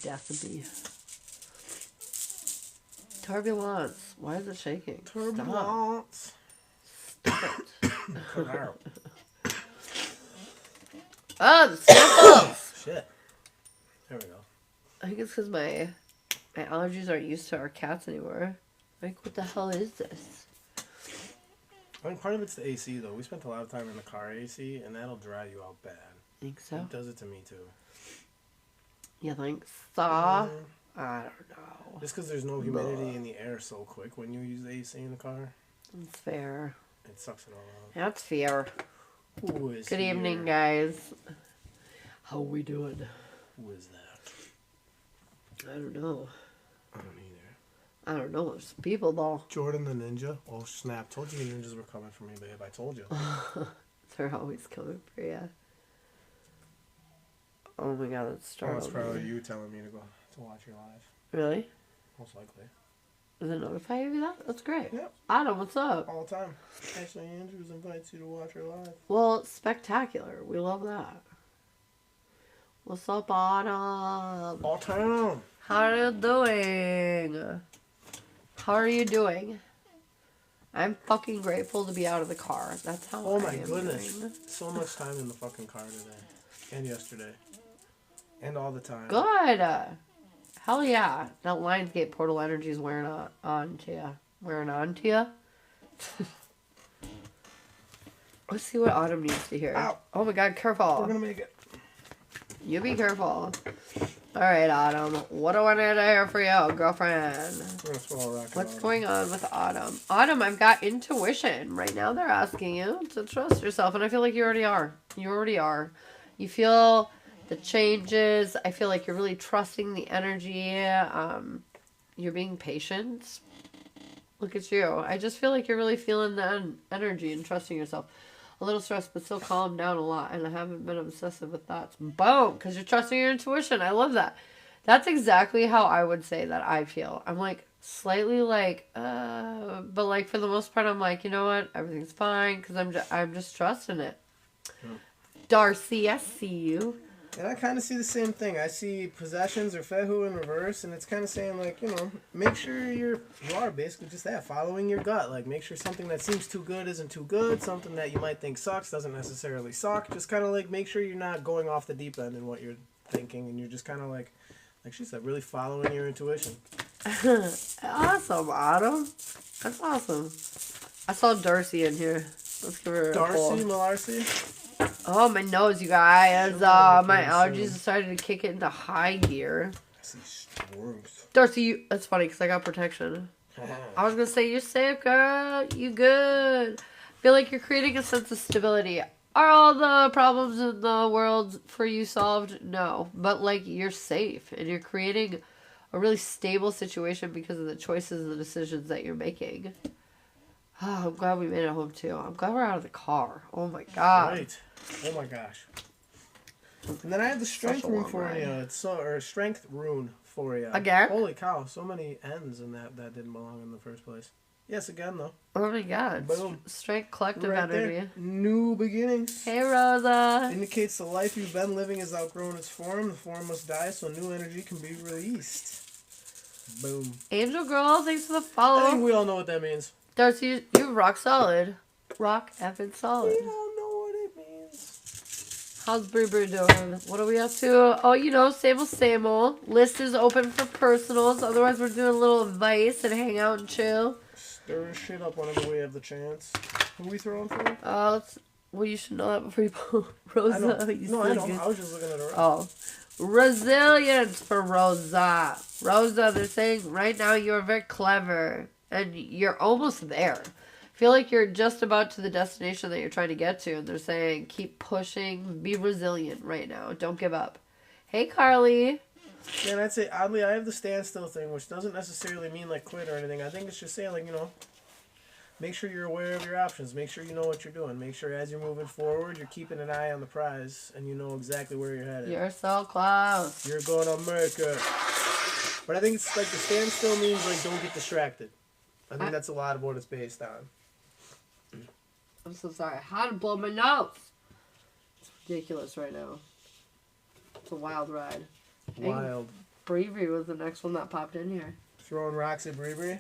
Decibel. Turbulence. Why is it shaking? Turbulence. Stop it. Cut out. Oh, the sniffles! Shit. There we go. I think it's because my allergies aren't used to our cats anymore. Like, what the hell is this? I think part of it's the AC, though. We spent a lot of time in the car AC, and that'll dry you out bad. Think so? It does it to me, too. You think so? I don't know. Just because there's no humidity in the air so quick when you use the AC in the car. It's fair. It sucks it all out. That's fair. Who is Good here? evening, guys. How we doing? Who is that? I don't know. I don't either. I don't know. There's people, though. Jordan the Ninja. Oh, snap. Told you the ninjas were coming for me, babe. I told you. They're always coming for you. Oh my god, that's Oh, startled it's probably me. you telling me to go to watch your live. Really? Most likely. Does it notify you that? That's great. Yep. Adam, what's up? All the time. Ashley Andrews invites you to watch her live. Well, spectacular. We love that. What's up, Adam? All time. How are you doing? How are you doing? I'm fucking grateful to be out of the car. That's how Oh I my am goodness. doing. So much time in the fucking car today. And yesterday. And all the time. Good. Hell yeah. That Lionsgate Portal energy is wearing on to you. Wearing on to you? Let's see what Autumn needs to hear. Ow. Oh my god, careful. We're gonna make it. You be careful. Alright, Autumn. What do I need to hear for you, girlfriend? We're gonna swallow a rocket. What's going on with Autumn? Autumn, I've got intuition. Right now they're asking you to trust yourself, and I feel like you already are. You already are. You feel the changes. I feel like you're really trusting the energy. You're being patient. Look at you. I just feel like you're really feeling the energy and trusting yourself. A little stressed, but still calmed down a lot, and I haven't been obsessive with thoughts. Boom! Because you're trusting your intuition. I love that. That's exactly how I would say that I feel. I'm like, slightly like, but like for the most part, I'm like, you know what? Everything's fine, because I'm just trusting it. Darcy, I see you. And I kind of see the same thing. I see possessions or Fehu in reverse, and it's kind of saying, like, make sure you are basically just that, following your gut. Like, make sure something that seems too good isn't too good. Something that you might think sucks doesn't necessarily suck. Just kind of, like, make sure you're not going off the deep end in what you're thinking, and you're just kind of, like she said, really following your intuition. Awesome, Autumn. That's awesome. I saw Darcy in here. Let's give her a pull. Darcy, Malarcy? Oh, my nose, you guys. Sure, My okay, allergies soon. started to kick it into high gear. I see strength. Darcy, that's funny because I got protection. I was going to say, you're safe, girl. You good. I feel like you're creating a sense of stability. Are all the problems in the world for you solved? No. But, like, you're safe. And you're creating a really stable situation because of the choices and the decisions that you're making. Oh, I'm glad we made it home, too. I'm glad we're out of the car. Oh, my God. Right. Oh my gosh. And then I have the strength Such a rune long for ride. you. It's or strength rune for you. Again? Holy cow! So many N's in that didn't belong in the first place. Yes, again though. Oh, my God. Boom. Strength collective Right energy. there. New beginnings. Hey, Rosa. Indicates the life you've been living has outgrown its form. The form must die so new energy can be released. Boom. Angel Girl, thanks for the I think follow. we all know what that means. Darcy, you're rock solid. Rock effing solid. We all know what it means. How's Bree Bree doing? What are we up to? Oh, same old, same old. List is open for personals. Otherwise, we're doing a little advice and hang out and chill. Stir shit up whenever we have the chance. Who we throwing for? Well, you should know that before you pull Rosa. I know. You No, I silly know. goose. I was just looking at her. Oh. Resilience for Rosa. Rosa, they're saying right now you're very clever. And you're almost there. Feel like you're just about to the destination that you're trying to get to. And they're saying, keep pushing. Be resilient right now. Don't give up. Hey, Carly. Man, I'd say, oddly, I have the standstill thing, which doesn't necessarily mean, like, quit or anything. I think it's just saying, like, make sure you're aware of your options. Make sure you know what you're doing. Make sure as you're moving forward, you're keeping an eye on the prize, and you know exactly where you're headed. You're so close. You're going to make it. But I think it's, like, the standstill means, like, don't get distracted. I think that's a lot of what it's based on. I'm so sorry. I had to blow my nose. It's ridiculous right now. It's a wild ride. Wild. Bravery was the next one that popped in here. Throwing rocks at Bravery.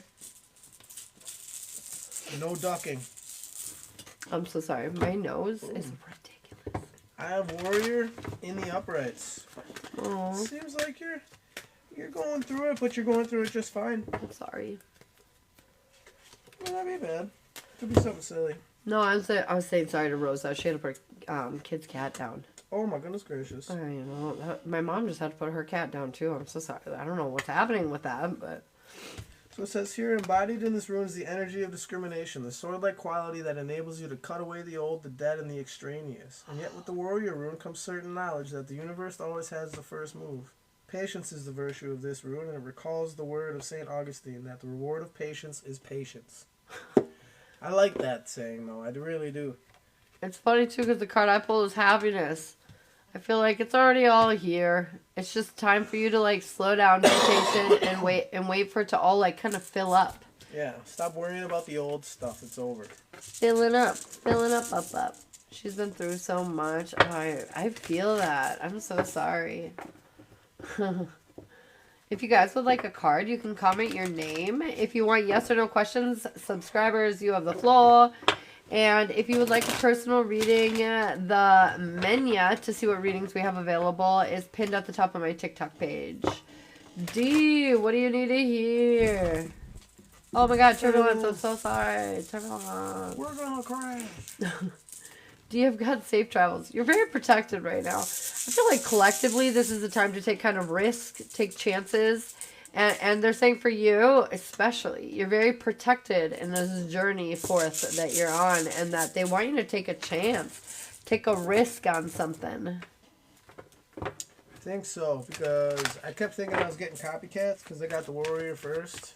No ducking. I'm so sorry. My nose is ridiculous. I have Warrior in the uprights. Oh, Seems like you're going through it, but you're going through it just fine. I'm sorry. Well, that'd be bad. Could be something silly. No, I was saying sorry to Rosa. She had to put kid's cat down. Oh my goodness gracious. My mom just had to put her cat down too. I'm so sorry. I don't know what's happening with that, but So it says here, embodied in this rune is the energy of discrimination, the sword-like quality that enables you to cut away the old, the dead, and the extraneous. And yet with the warrior rune comes certain knowledge that the universe always has the first move. Patience is the virtue of this rune, and it recalls the word of St. Augustine that the reward of patience is patience. I like that saying, though. I really do. it's funny too because the card I pulled is happiness. I feel like it's already all here. It's just time for you to like slow down, be patient, and wait for it to all like kind of fill up. Yeah, stop worrying about the old stuff. It's over. Filling up, up. She's been through so much. I feel that. I'm so sorry. If you guys would like a card, you can comment your name. If you want yes or no questions, subscribers, you have the floor. And if you would like a personal reading, the menu to see what readings we have available is pinned at the top of my TikTok page. D, what do you need to hear? Oh my god, turbulence, I'm so sorry. Turbulence. We're gonna crash. Do you have got safe travels? You're very protected right now. I feel like collectively this is the time to take kind of risk, take chances. And they're saying for you, especially, you're very protected in this journey forth that you're on, and that they want you to take a chance, take a risk on something. I think so, because I kept thinking I was getting copycats because I got the warrior first,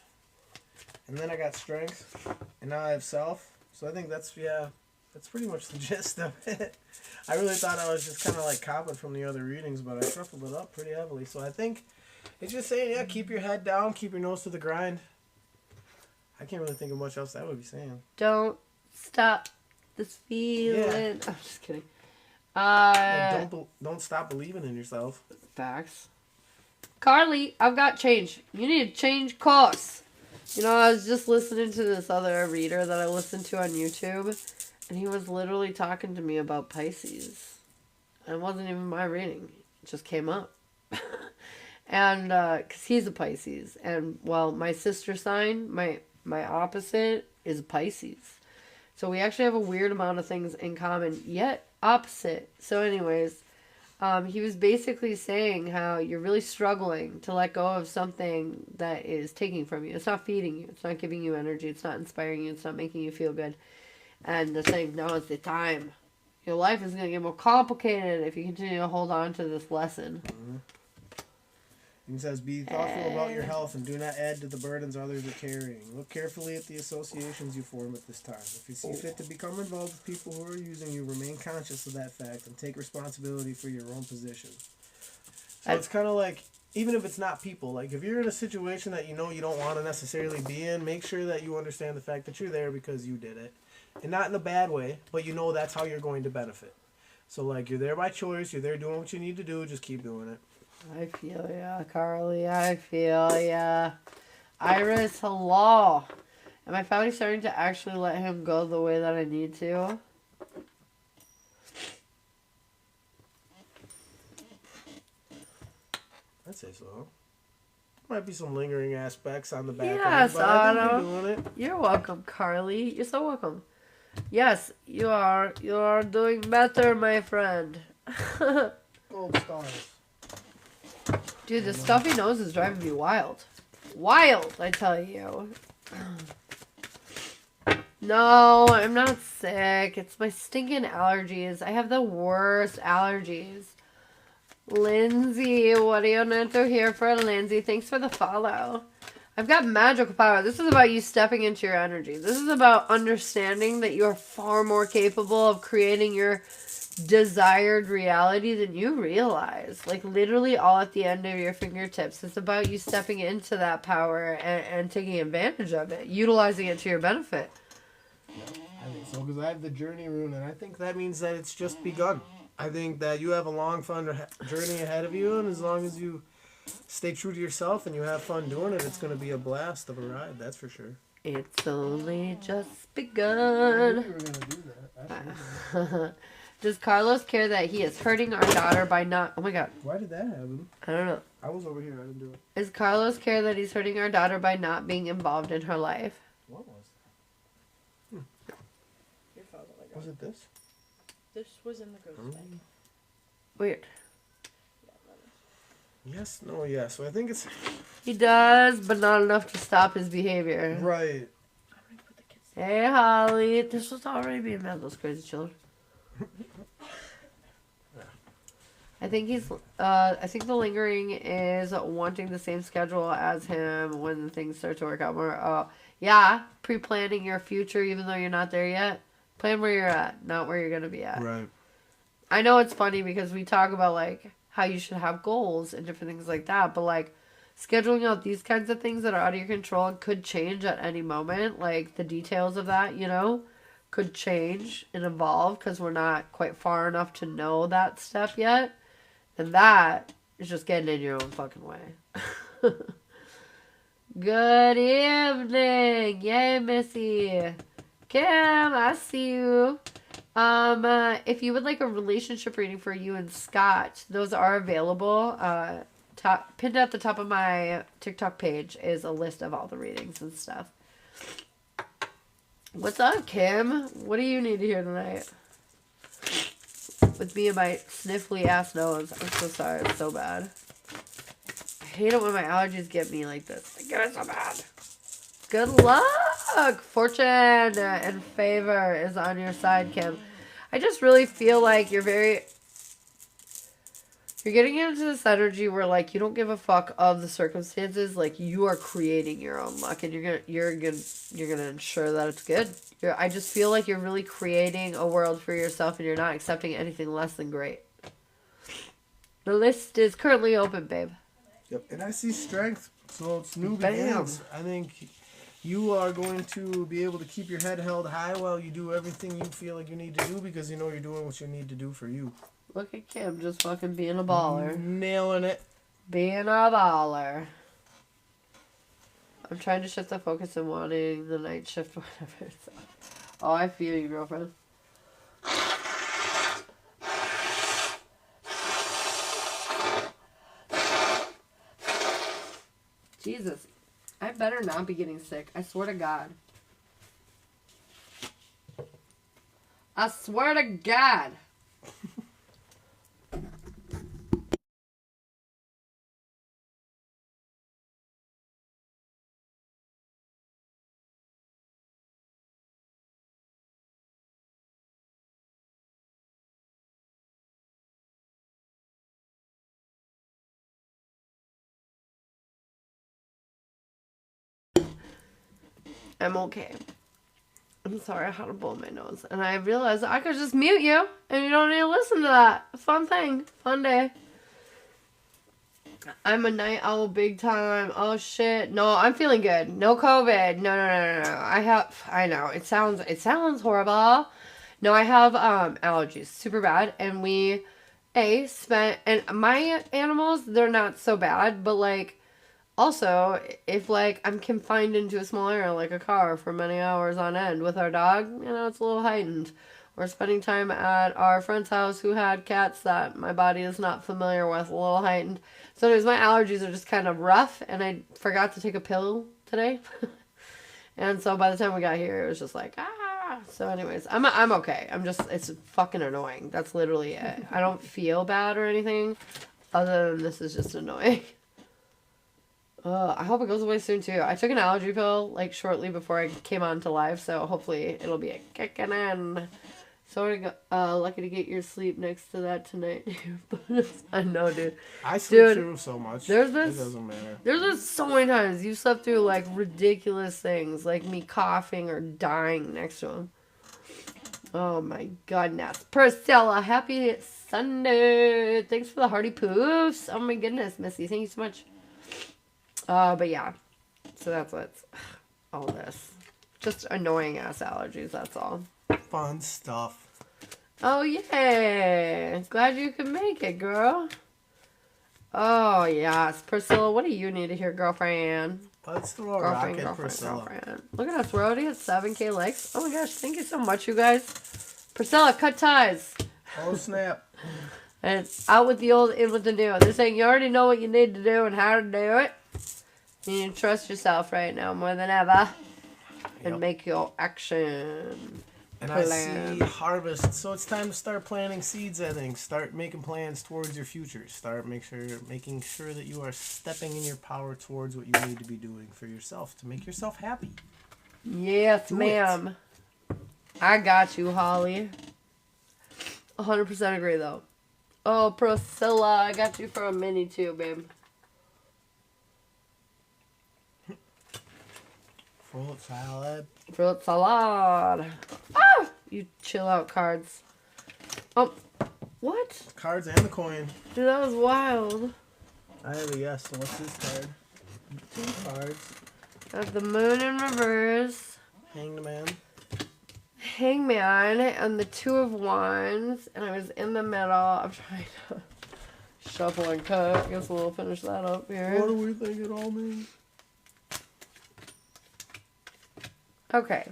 and then I got strength, and now I have self. So I think that's pretty much the gist of it. I really thought I was just kind of like copied from the other readings, but I shuffled it up pretty heavily. So I think it's just saying, yeah, keep your head down, keep your nose to the grind. I can't really think of much else that would be saying. Don't stop this feeling. Yeah. I'm just kidding. Don't stop believing in yourself. Facts. Carly, I've got change. You need to change course. You know, I was just listening to this other reader that I listened to on YouTube, and he was literally talking to me about Pisces. And it wasn't even my reading. It just came up. And, because he's a Pisces. And, well, my sister sign, my opposite, is Pisces. So we actually have a weird amount of things in common, yet opposite. So anyways, he was basically saying how you're really struggling to let go of something that is taking from you. It's not feeding you. It's not giving you energy. It's not inspiring you. It's not making you feel good. And they're saying, now is the time. Your life is going to get more complicated if you continue to hold on to this lesson. Mm-hmm. He says, be thoughtful about your health and do not add to the burdens others are carrying. Look carefully at the associations you form at this time. If you see fit to become involved with people who are using you, remain conscious of that fact and take responsibility for your own position. So it's kind of like, even if it's not people, like if you're in a situation that you know you don't want to necessarily be in, make sure that you understand the fact that you're there because you did it. And not in a bad way, but you know that's how you're going to benefit. So like, you're there by choice, you're there doing what you need to do, just keep doing it. I feel ya, Carly. I feel ya. Iris, hello. Am I finally starting to actually let him go the way that I need to? I'd say so. Might be some lingering aspects on the back Yes, end, but I think Anna. you're doing it. You're welcome, Carly. You're so welcome. Yes, you are. You are doing better, my friend. Gold stars. Dude, the stuffy nose is driving me wild. Wild, I tell you. No, I'm not sick. It's my stinking allergies. I have the worst allergies. Lindsay, what are you meant to here for, Lindsay? Thanks for the follow. I've got magical power. This is about you stepping into your energy. This is about understanding that you are far more capable of creating your desired reality than you realize. Like literally all at the end of your fingertips. It's about you stepping into that power and taking advantage of it, utilizing it to your benefit. I think so, because I have the journey rune, and I think that means that it's just begun. I think that you have a long, fun journey ahead of you, and as long as you stay true to yourself and you have fun doing it, it's going to be a blast of a ride. That's for sure. It's only just I knew begun. you were gonna do that. Absolutely. Does Carlos care that he is hurting our daughter by not... Oh my god. Why did that happen? I don't know. I was over here. I didn't do it. Does Carlos care that he's hurting our daughter by not being involved in her life? What was Your father, like, that? Was it this? this was in the ghost bag. Weird. Yeah, that was- Yes, no, yes. So I think it's... He does, but not enough to stop his behavior. Right. I already put the kids. Hey, Holly. This was already being mad, those crazy children. I think I think the lingering is wanting the same schedule as him when things start to work out more. Yeah, pre-planning your future even though you're not there yet. Plan where you're at, not where you're going to be at. Right. I know it's funny because we talk about, like, how you should have goals and different things like that, but, like, scheduling out these kinds of things that are out of your control could change at any moment. Like, the details of that, you know, could change and evolve because we're not quite far enough to know that step yet. And that is just getting in your own fucking way. Good evening. Yay, Missy. Kim, I see you. If you would like a relationship reading for you and Scott, those are available. Pinned at the top of my TikTok page is a list of all the readings and stuff. What's up, Kim? What do you need to hear tonight? With me and my sniffly ass nose. I'm so sorry. It's so bad. I hate it when my allergies get me like this. They get it so bad. Good luck! Fortune and favor is on your side, Kim. I just really feel like you're getting into this energy where, like, you don't give a fuck of the circumstances. Like, you are creating your own luck, and you're gonna ensure that it's good. I just feel like you're really creating a world for yourself, and you're not accepting anything less than great. The list is currently open, babe. Yep. And I see strength, so it's new Bam. begins. I think you are going to be able to keep your head held high while you do everything you feel like you need to do because you know you're doing what you need to do for you. Look at Kim just fucking being a baller. Nailing it. Being a baller. I'm trying to shift the focus and wanting the night shift, whatever. So. Oh, I feel you, girlfriend. Jesus. I better not be getting sick. I swear to God. I swear to God. I'm okay. I'm sorry, I had a blow in my nose. And I realized I could just mute you and you don't need to listen to that. Fun thing. Fun day. I'm a night owl big time. Oh shit. No, I'm feeling good. No COVID. No. I know. It sounds horrible. No, I have allergies. Super bad. And we and my animals, they're not so bad, but like also, if, like, I'm confined into a small area, like a car, for many hours on end with our dog, you know, it's a little heightened. We're spending time at our friend's house who had cats that my body is not familiar with, a little heightened. So anyways, my allergies are just kind of rough, and I forgot to take a pill today. And so by the time we got here, it was just like, ah. So anyways, I'm okay. It's fucking annoying. That's literally it. I don't feel bad or anything, other than this is just annoying. I hope it goes away soon, too. I took an allergy pill, like, shortly before I came on to live, so hopefully it'll be a kicking in. So lucky to get your sleep next to that tonight. I know, dude. I sleep Dude, through so much. It doesn't matter. There's been so many times you slept through, like, ridiculous things, like me coughing or dying next to him. Oh, my goodness. Priscilla, happy Sunday. Thanks for the hearty poofs. Oh, my goodness, Missy. Thank you so much. But yeah, so that's what's all this. Just annoying ass allergies, that's all. Fun stuff. Oh, yay. Glad you could make it, girl. Oh, yes. Priscilla, what do you need to hear, girlfriend? Let's throw a rock Girlfriend, at girlfriend, Priscilla. girlfriend. Look at us. We're already at 7K likes. Oh my gosh. Thank you so much, you guys. Priscilla, cut ties. Oh snap! And out with the old, in with the new. They're saying you already know what you need to do and how to do it. You need to trust yourself right now more than ever. And Yep. make your action. And I plan. see harvest, so it's time to start planting seeds. I think start making plans towards your future. Start making sure that you are stepping in your power towards what you need to be doing for yourself to make yourself happy. Yes, Do it. ma'am. I got you, Holly. 100% agree, though. Oh, Priscilla, I got you for a mini, too, babe. Fruit salad. Fruit salad. Ah! You chill out, cards. Oh, what? Cards and the coin. Dude, that was wild. I have a yes. So what's this card? 2 cards. I have the moon in reverse. Hanged Man. Hangman and the 2 of wands. And I was in the middle. I'm trying to shuffle and cut. Guess we'll finish that up here. What do we think it all means? Okay.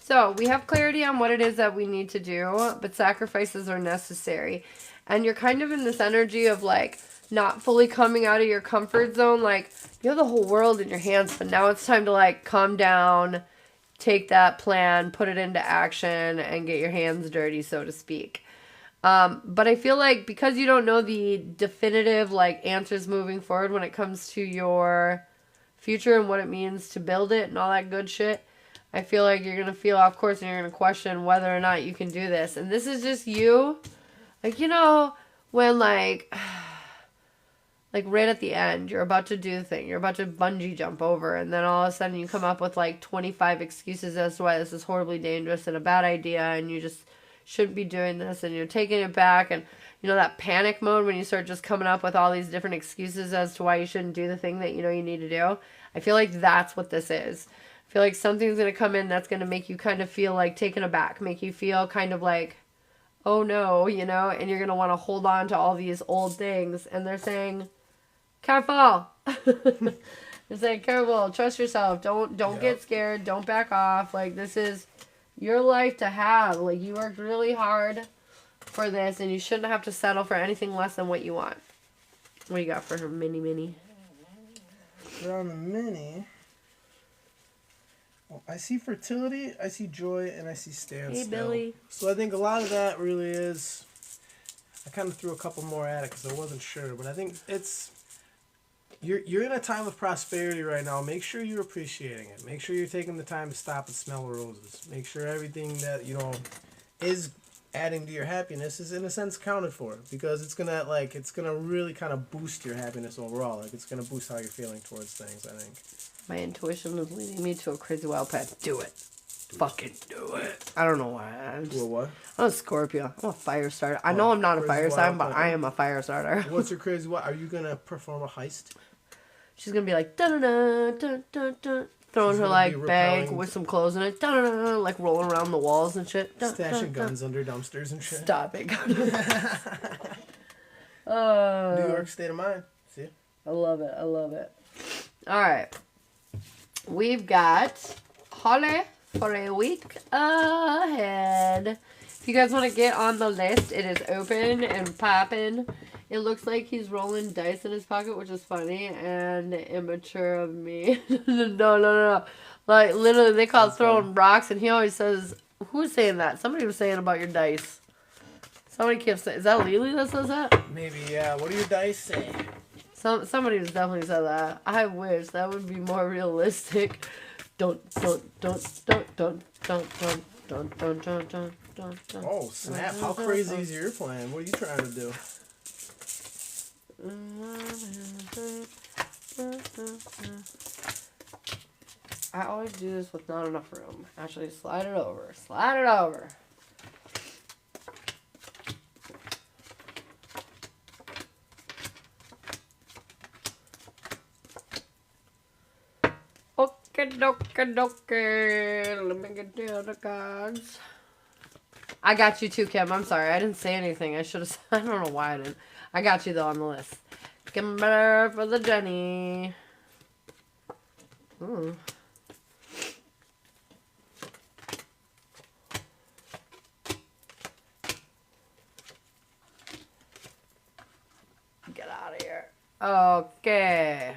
So we have clarity on what it is that we need to do, but sacrifices are necessary. And you're kind of in this energy of like not fully coming out of your comfort zone. Like you have the whole world in your hands, but now it's time to like calm down, take that plan, put it into action, and get your hands dirty, so to speak. But I feel like because you don't know the definitive like answers moving forward when it comes to your future and what it means to build it and all that good shit, I feel like you're going to feel off course and you're going to question whether or not you can do this. And this is just you. Like, you know, when like right at the end, you're about to do the thing. You're about to bungee jump over. And then all of a sudden you come up with like 25 excuses as to why this is horribly dangerous and a bad idea. And you just shouldn't be doing this. And you're taking it back. And you know, that panic mode when you start just coming up with all these different excuses as to why you shouldn't do the thing that you know you need to do. I feel like that's what this is. I feel like something's going to come in that's going to make you kind of feel like taken aback, make you feel kind of like, oh no, you know, and you're going to want to hold on to all these old things. And they're saying, careful. They're saying, careful, trust yourself. Don't get scared. Don't back off. Like, this is your life to have. Like, you worked really hard for this, and you shouldn't have to settle for anything less than what you want. What do you got for her mini? We're on the mini. Well, I see fertility, I see joy, and I see standstill. Hey, Billy. So I think a lot of that really is. I kind of threw a couple more at it because I wasn't sure, but I think it's. You're in a time of prosperity right now. Make sure you're appreciating it. Make sure you're taking the time to stop and smell the roses. Make sure everything that you know is adding to your happiness is in a sense accounted for, because it's gonna really kind of boost your happiness overall. Like it's gonna boost how you're feeling towards things, I think. My intuition is leading me to a crazy wild path. Do it. Fucking do it. I don't know why. Well, what? I'm a Scorpio. I'm a fire starter. I know I'm not a crazy fire sign, wild but path. I am a fire starter. What's your crazy? What are you gonna perform a heist? She's gonna be like dun dun dun dun dun, throwing She's her gonna like be bag repelling- with some clothes in it, dun dun dun, like rolling around the walls and shit. Dun, Stashing dun, dun. guns under dumpsters and shit. Stop it. New York state of mind. See? I love it. I love it. All right. We've got Holly for a week ahead. If you guys want to get on the list, it is open and popping. It looks like he's rolling dice in his pocket, which is funny and immature of me. No. Like, literally, they call it That's throwing funny. rocks, and he always says, who's saying that? Somebody was saying about your dice. Somebody kept saying, is that Lily that says that? Maybe, yeah. What do your dice say? Somebody was definitely said that. I wish that would be more realistic. Don't. Oh, snap. How crazy is your plan? What are you trying to do? I always do this with not enough room. Actually, slide it over. Slide it over. Okay. Let me get down the cards. I got you too, Kim. I'm sorry. I didn't say anything. I should have. I don't know why I didn't. I got you though on the list. Skimmer for the Jenny. Ooh. Get out of here. Okay.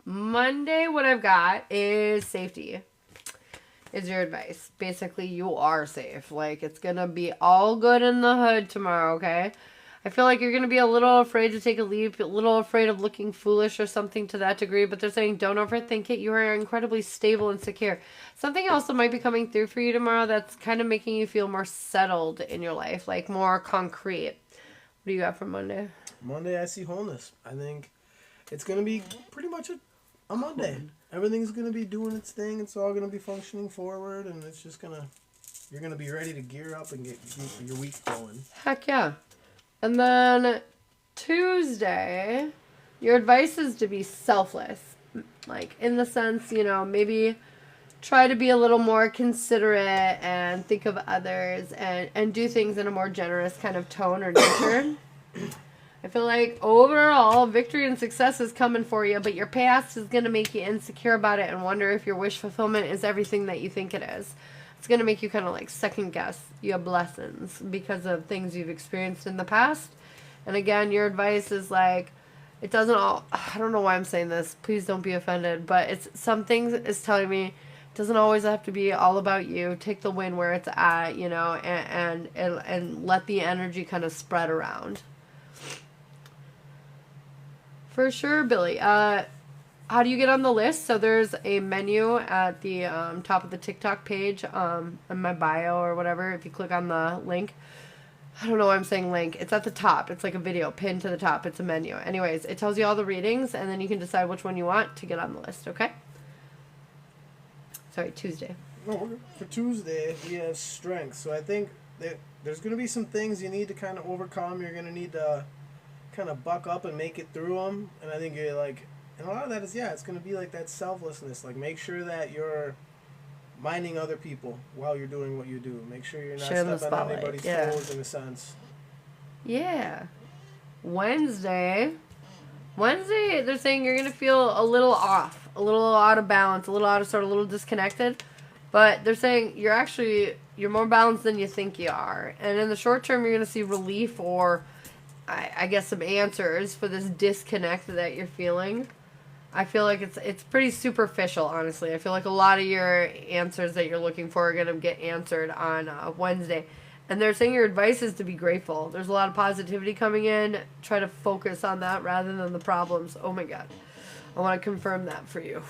Monday, what I've got is safety. Is your advice. Basically, you are safe. Like, it's gonna be all good in the hood tomorrow, okay? I feel like you're gonna be a little afraid to take a leap, a little afraid of looking foolish or something to that degree, but they're saying don't overthink it. You are incredibly stable and secure. Something else that might be coming through for you tomorrow that's kind of making you feel more settled in your life, like more concrete. What do you got for Monday? Monday, I see wholeness. I think it's going to be pretty much a Monday. Everything's going to be doing its thing. It's all going to be functioning forward, and it's just going to, you're going to be ready to gear up and get your week going. Heck yeah. And then Tuesday, your advice is to be selfless. Like, in the sense, you know, maybe try to be a little more considerate and think of others and do things in a more generous kind of tone or nature. I feel like overall, victory and success is coming for you, but your past is going to make you insecure about it and wonder if your wish fulfillment is everything that you think it is. It's going to make you kind of like second guess your blessings because of things you've experienced in the past. And again, your advice is like, it doesn't all, I don't know why I'm saying this. Please don't be offended, but it's some things is telling me it doesn't always have to be all about you. Take the win where it's at, you know, and let the energy kind of spread around. For sure, Billy. How do you get on the list? So there's a menu at the top of the TikTok page in my bio or whatever. If you click on the link, I don't know why I'm saying link. It's at the top. It's like a video pinned to the top. It's a menu. Anyways, it tells you all the readings, and then you can decide which one you want to get on the list, okay? Sorry, Tuesday. No, for Tuesday, we have strength. So I think that there's going to be some things you need to kind of overcome. You're going to need to kind of buck up and make it through them. And I think you're like, and a lot of that is, yeah, it's going to be like that selflessness. Like, make sure that you're minding other people while you're doing what you do. Make sure you're not stepping on anybody's toes in a sense. Yeah. Wednesday, they're saying you're going to feel a little off, a little out of balance, a little out of sort, a little disconnected. But they're saying you're more balanced than you think you are. And in the short term, you're going to see relief or, I guess, some answers for this disconnect that you're feeling. I feel like it's pretty superficial, honestly. I feel like a lot of your answers that you're looking for are going to get answered on Wednesday. And they're saying your advice is to be grateful. There's a lot of positivity coming in. Try to focus on that rather than the problems. Oh, my God. I want to confirm that for you.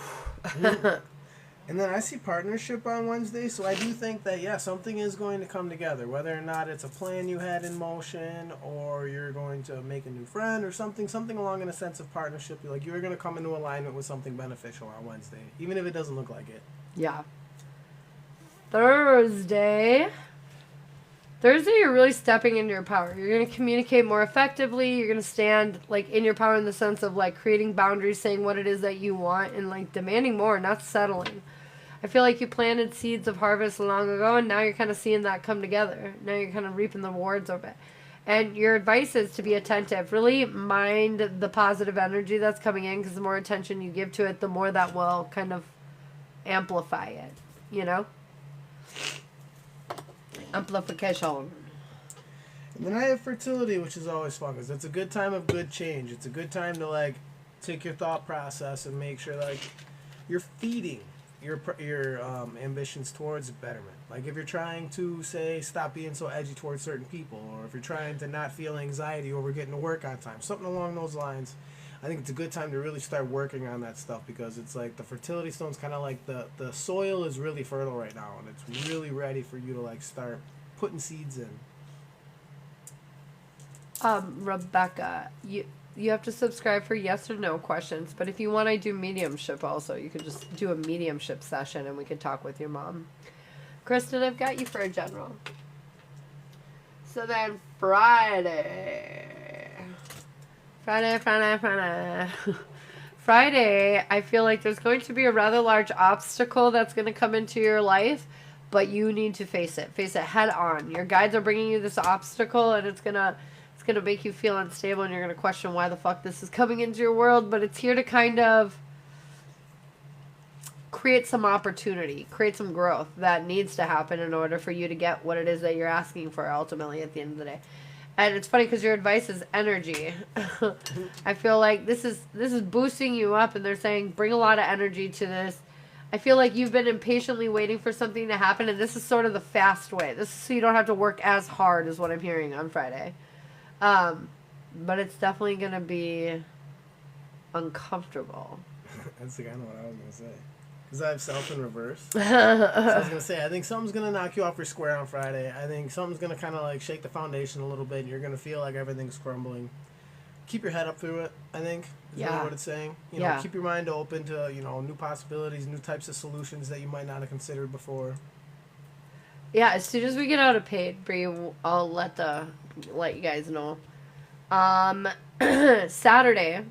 And then I see partnership on Wednesday, so I do think that, yeah, something is going to come together. Whether or not it's a plan you had in motion or you're going to make a new friend or something along in a sense of partnership. Like, you're going to come into alignment with something beneficial on Wednesday, even if it doesn't look like it. Yeah. Thursday, you're really stepping into your power. You're going to communicate more effectively. You're going to stand, like, in your power in the sense of, like, creating boundaries, saying what it is that you want, and, like, demanding more, not settling. I feel like you planted seeds of harvest long ago, and now you're kind of seeing that come together. Now you're kind of reaping the rewards of it. And your advice is to be attentive. Really mind the positive energy that's coming in, because the more attention you give to it, the more that will kind of amplify it, you know? Amplification. And then I have fertility, which is always fun, because it's a good time of good change. It's a good time to, like, take your thought process and make sure, like, you're feeding your ambitions towards betterment. Like, if you're trying to, say, stop being so edgy towards certain people, or if you're trying to not feel anxiety over getting to work on time, something along those lines, I think it's a good time to really start working on that stuff, because it's like the fertility stone's kind of like the soil is really fertile right now, and it's really ready for you to, like, start putting seeds in. Rebecca, you have to subscribe for yes or no questions, but if you want, I do mediumship also. You could just do a mediumship session and we could talk with your mom. Kristen, I've got you for a general. So then Friday, I feel like there's going to be a rather large obstacle that's going to come into your life, but you need to face it head on. Your guides are bringing you this obstacle, and it's gonna make you feel unstable, and you're gonna question why the fuck this is coming into your world. But it's here to kind of create some opportunity, create some growth that needs to happen in order for you to get what it is that you're asking for ultimately at the end of the day. And it's funny because your advice is energy. I feel like this is boosting you up, and they're saying bring a lot of energy to this. I feel like you've been impatiently waiting for something to happen, and this is sort of the fast way. This is so you don't have to work as hard, is what I'm hearing on Friday. But it's definitely going to be uncomfortable. That's kind of what I was going to say. Because I have self in reverse. So I was going to say, I think something's going to knock you off your square on Friday. I think something's going to kind of like shake the foundation a little bit. And you're going to feel like everything's crumbling. Keep your head up through it, I think, is really what it's saying. You know, keep your mind open to, you know, new possibilities, new types of solutions that you might not have considered before. Yeah, as soon as we get out of paid, Bree, I'll let you guys know. Saturday,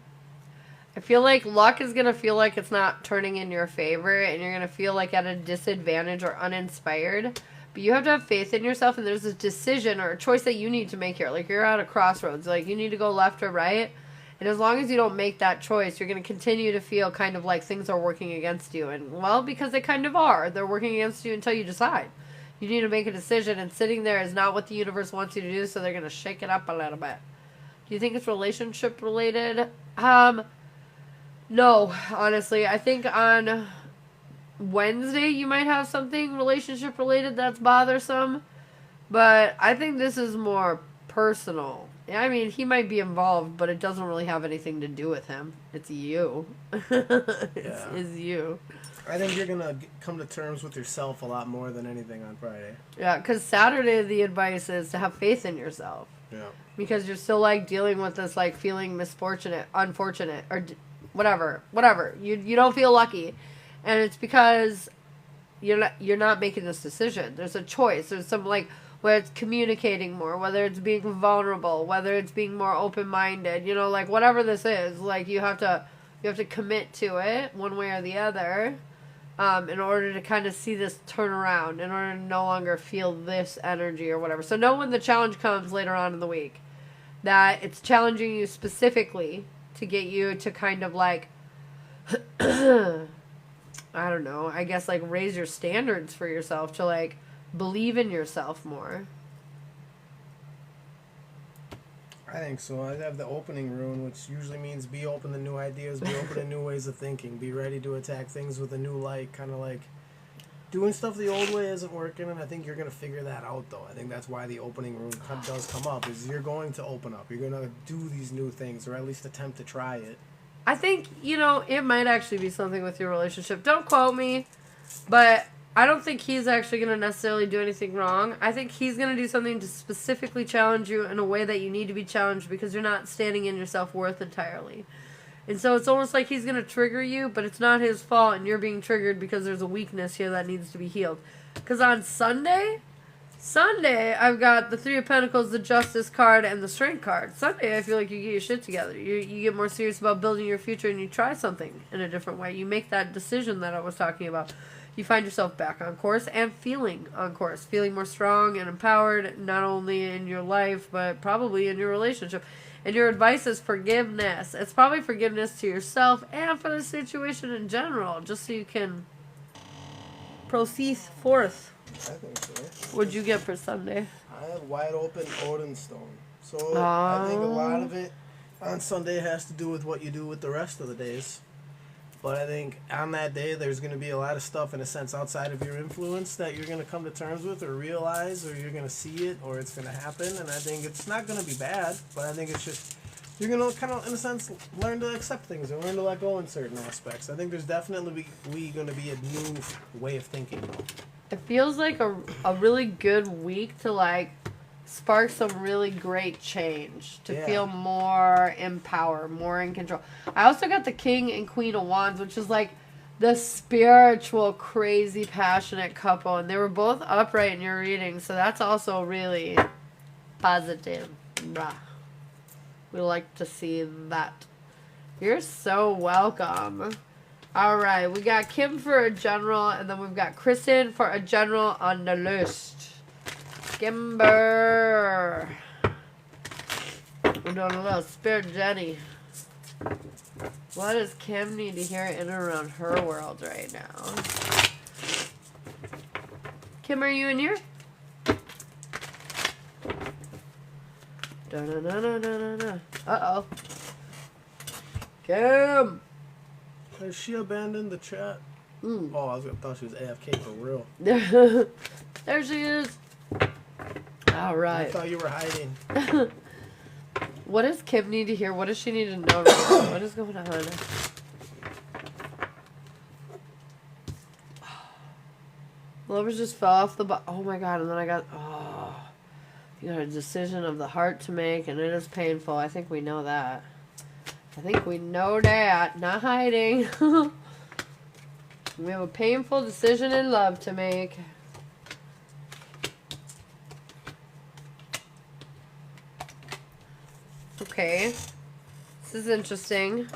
I feel like luck is going to feel like it's not turning in your favor, and you're going to feel like at a disadvantage or uninspired. But you have to have faith in yourself, and there's a decision or a choice that you need to make here. Like, you're at a crossroads. Like, you need to go left or right. And as long as you don't make that choice, you're going to continue to feel kind of like things are working against you. And, well, because they kind of are. They're working against you until you decide. You need to make a decision, and sitting there is not what the universe wants you to do, so they're going to shake it up a little bit. Do you think it's relationship related? No, honestly. I think on Wednesday you might have something relationship related that's bothersome, but I think this is more personal. I mean, he might be involved, but it doesn't really have anything to do with him. It's you. It's you. I think you're going to come to terms with yourself a lot more than anything on Friday. Yeah, because Saturday the advice is to have faith in yourself. Yeah. Because you're still, like, dealing with this, like, feeling unfortunate, or whatever. You don't feel lucky. And it's because you're not making this decision. There's a choice. There's some, like, whether it's communicating more, whether it's being vulnerable, whether it's being more open-minded, you know, like, whatever this is, like, you have to commit to it one way or the other, in order to kind of see this turn around, in order to no longer feel this energy or whatever. So know when the challenge comes later on in the week, that it's challenging you specifically to get you to kind of, like, I don't know, I guess, like, raise your standards for yourself, to, like, believe in yourself more. I think so. I have the opening rune, which usually means be open to new ideas, be open to new ways of thinking, be ready to attack things with a new light, kind of like doing stuff the old way isn't working, and I think you're going to figure that out, though. I think that's why the opening rune does come up, is you're going to open up. You're going to do these new things, or at least attempt to try it. I think, you know, it might actually be something with your relationship. Don't quote me, but I don't think he's actually going to necessarily do anything wrong. I think he's going to do something to specifically challenge you in a way that you need to be challenged, because you're not standing in your self-worth entirely. And so it's almost like he's going to trigger you, but it's not his fault, and you're being triggered because there's a weakness here that needs to be healed. Because on Sunday, I've got the Three of Pentacles, the Justice card, and the Strength card. Sunday, I feel like you get your shit together. You get more serious about building your future, and you try something in a different way. You make that decision that I was talking about. You find yourself back on course and feeling on course. Feeling more strong and empowered, not only in your life, but probably in your relationship. And your advice is forgiveness. It's probably forgiveness to yourself and for the situation in general, just so you can proceed forth. I think so. What'd you get for Sunday? I have wide open Odin stone. So I think a lot of it on Sunday has to do with what you do with the rest of the days. But I think on that day, there's going to be a lot of stuff, in a sense, outside of your influence that you're going to come to terms with or realize, or you're going to see it, or it's going to happen. And I think it's not going to be bad, but I think it's just, you're going to kind of, in a sense, learn to accept things or learn to let go in certain aspects. I think there's definitely going to be a new way of thinking. It feels like a really good week to, like, spark some really great change, to feel more empowered, more in control. I also got the King and Queen of Wands, which is like the spiritual, crazy, passionate couple, and they were both upright in your reading, so that's also really positive. Blah. We like to see that. You're so welcome. All right, we got Kim for a general, and then we've got Kristen for a general on the list. Kimber. We're doing a little Spirit Jenny. What does Kim need to hear in and around her world right now? Kim, are you in here? Da-na-na-na-na-na. Uh-oh. Kim! Has she abandoned the chat? Mm. Oh, I thought she was AFK for real. There she is. All I right. thought you were hiding. What does Kim need to hear? What does she need to know right now? What is going on? Lovers just fell off the oh my god, and then I got, you got a decision of the heart to make, and it is painful. I think we know that. I think we know that. Not hiding. We have a painful decision in love to make. Okay. This is interesting.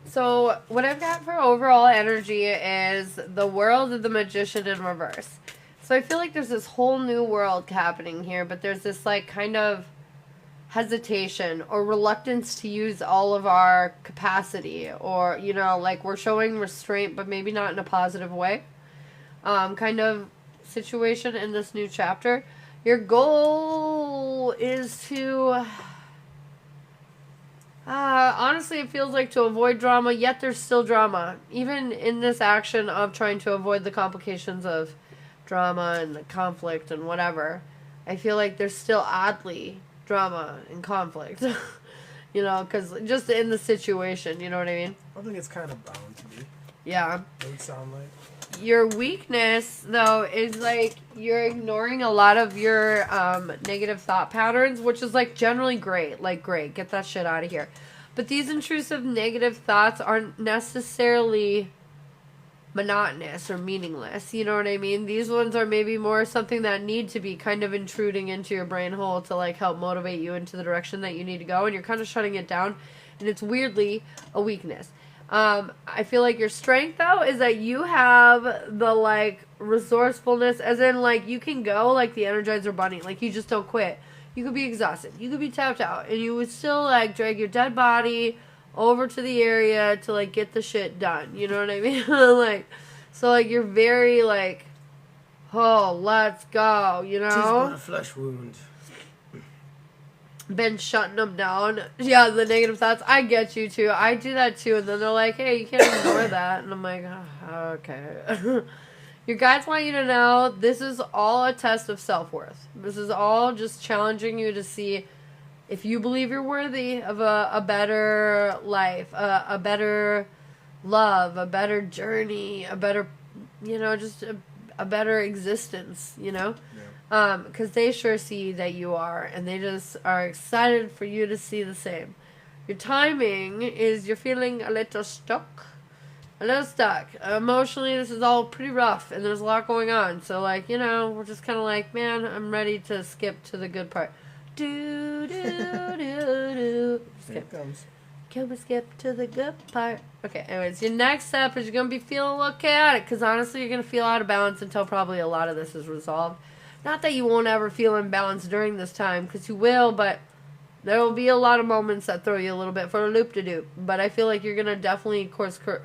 So, what I've got for overall energy is the World of the Magician in reverse. So, I feel like there's this whole new world happening here, but there's this, like, kind of hesitation or reluctance to use all of our capacity, or, you know, like, we're showing restraint, but maybe not in a positive way. Kind of situation in this new chapter. Your goal is to... honestly, it feels like to avoid drama, yet there's still drama. Even in this action of trying to avoid the complications of drama and the conflict and whatever, I feel like there's still oddly drama and conflict. You know, because just in the situation, you know what I mean? I think it's kind of bound to be. Yeah. It would sound like. Your weakness, though, is like you're ignoring a lot of your negative thought patterns, which is like generally great. Like, great, get that shit out of here. But these intrusive negative thoughts aren't necessarily monotonous or meaningless. You know what I mean? These ones are maybe more something that need to be kind of intruding into your brain hole to like help motivate you into the direction that you need to go. And you're kind of shutting it down. And it's weirdly a weakness. I feel like your strength, though, is that you have the, like, resourcefulness, as in, like, you can go like the Energizer Bunny. Like, you just don't quit. You could be exhausted. You could be tapped out. And you would still, like, drag your dead body over to the area to, like, get the shit done. You know what I mean? Like, so, like, you're very, like, oh, let's go, you know? She's got a flesh wound. Been shutting them down. Yeah, the negative thoughts. I get you too. I do that too. And then they're like, hey, you can't ignore that. And I'm like, oh, okay. Your guides want you to know this is all a test of self-worth. This is all just challenging you to see if you believe you're worthy of a better life, a better love, a better journey, a better, you know, just a better existence, you know? Yeah. Because they sure see that you are, and they just are excited for you to see the same. Your timing is you're feeling a little stuck. Emotionally, this is all pretty rough, and there's a lot going on. So, like, you know, we're just kind of like, man, I'm ready to skip to the good part. Do, do, do, do. Skip. Can we skip to the good part? Okay, anyways, your next step is you're going to be feeling a little chaotic, because honestly, you're going to feel out of balance until probably a lot of this is resolved. Not that you won't ever feel imbalanced during this time, because you will, but there will be a lot of moments that throw you a little bit for a loop-de-doop. But I feel like you're going to definitely Not course correct.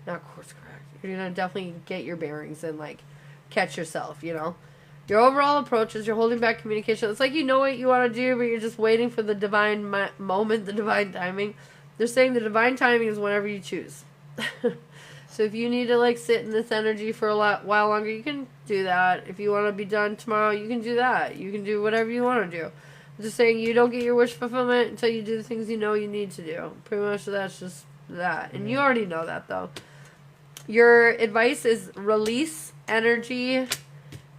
You're going to definitely get your bearings and, like, catch yourself, you know? Your overall approach is you're holding back communication. It's like you know what you want to do, but you're just waiting for the divine moment, the divine timing. They're saying the divine timing is whenever you choose. So if you need to, like, sit in this energy for a while longer, you can do that. If you want to be done tomorrow, you can do that. You can do whatever you want to do. I'm just saying you don't get your wish fulfillment until you do the things you know you need to do. Pretty much that's just that. And you already know that, though. Your advice is release energy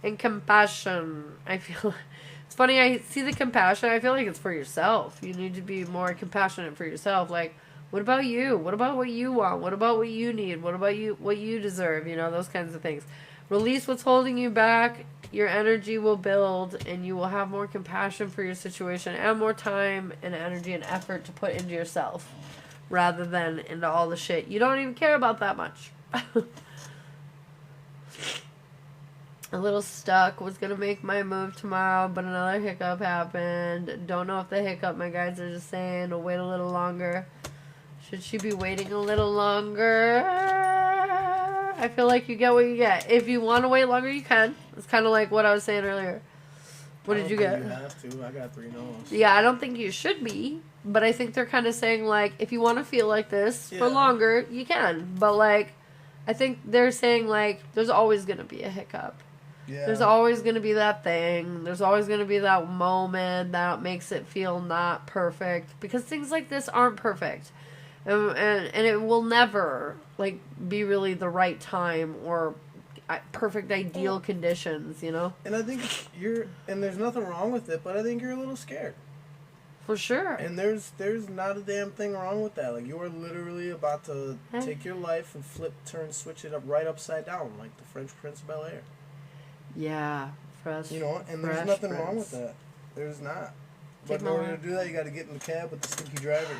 and compassion. I feel... It's funny, I see the compassion. I feel like it's for yourself. You need to be more compassionate for yourself. Like, what about you? What about what you want? What about what you need? What about what you deserve? You know, those kinds of things. Release what's holding you back. Your energy will build, and you will have more compassion for your situation and more time and energy and effort to put into yourself. rather than into all the shit you don't even care about that much. A little stuck, was gonna make my move tomorrow, but another hiccup happened. Don't know if the hiccup, my guys are just saying, will wait a little longer. Should she be waiting a little longer? I feel like you get what you get. If you want to wait longer, you can. It's kind of like what I was saying earlier. What did you get? You have to. I got 3 no's. Yeah, I don't think you should be, but I think they're kind of saying, like, if you want to feel like this for Yeah. longer, you can. But, like, I think they're saying, like, there's always going to be a hiccup. Yeah. There's always going to be that thing. There's always going to be that moment that makes it feel not perfect. Because things like this aren't perfect. And it will never, like, be really the right time or perfect ideal conditions, you know? And I think and there's nothing wrong with it, but I think you're a little scared. For sure. And there's not a damn thing wrong with that. Like, you are literally about to take your life and switch it up right upside down, like the French Prince of Bel-Air. Yeah. Fresh. You know, and there's Fresh nothing Prince. wrong with that. There's not. Take But in my order line. to do that, you got to get in the cab with the stinky driver.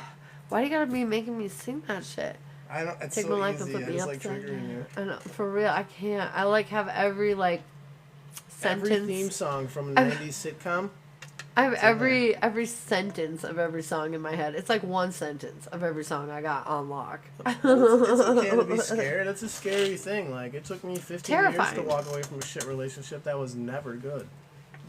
Why do you gotta be making me sing that shit? I don't. It's Take so my life and easy. put I me just like upside triggering down. you. I know, for real, I can't. I like have every like sentence. Every theme song from a 90s sitcom. I have It's in every sentence of every song in my head. It's like one sentence of every song I got on lock. It's okay to be scared. It's a scary thing. Like, it took me 15 years to Terrifying. walk away from a shit relationship that was never good.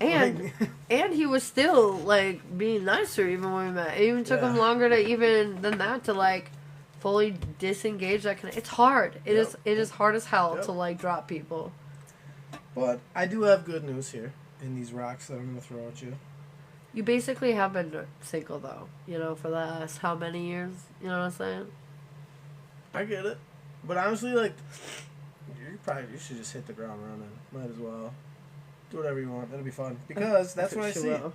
And and he was still like being nicer even when we met. It even took him Yeah. longer than that to like fully disengage that kind of. It's hard. It Yep. is hard as hell Yep. to like drop people. But I do have good news here in these rocks that I'm going to throw at you. You basically have been single though, you know, for the last how many years? You know what I'm saying? I get it. But honestly, like, you should just hit the ground running. Might as well. Do whatever you want. It'll be fun. Because that's what I She see. will.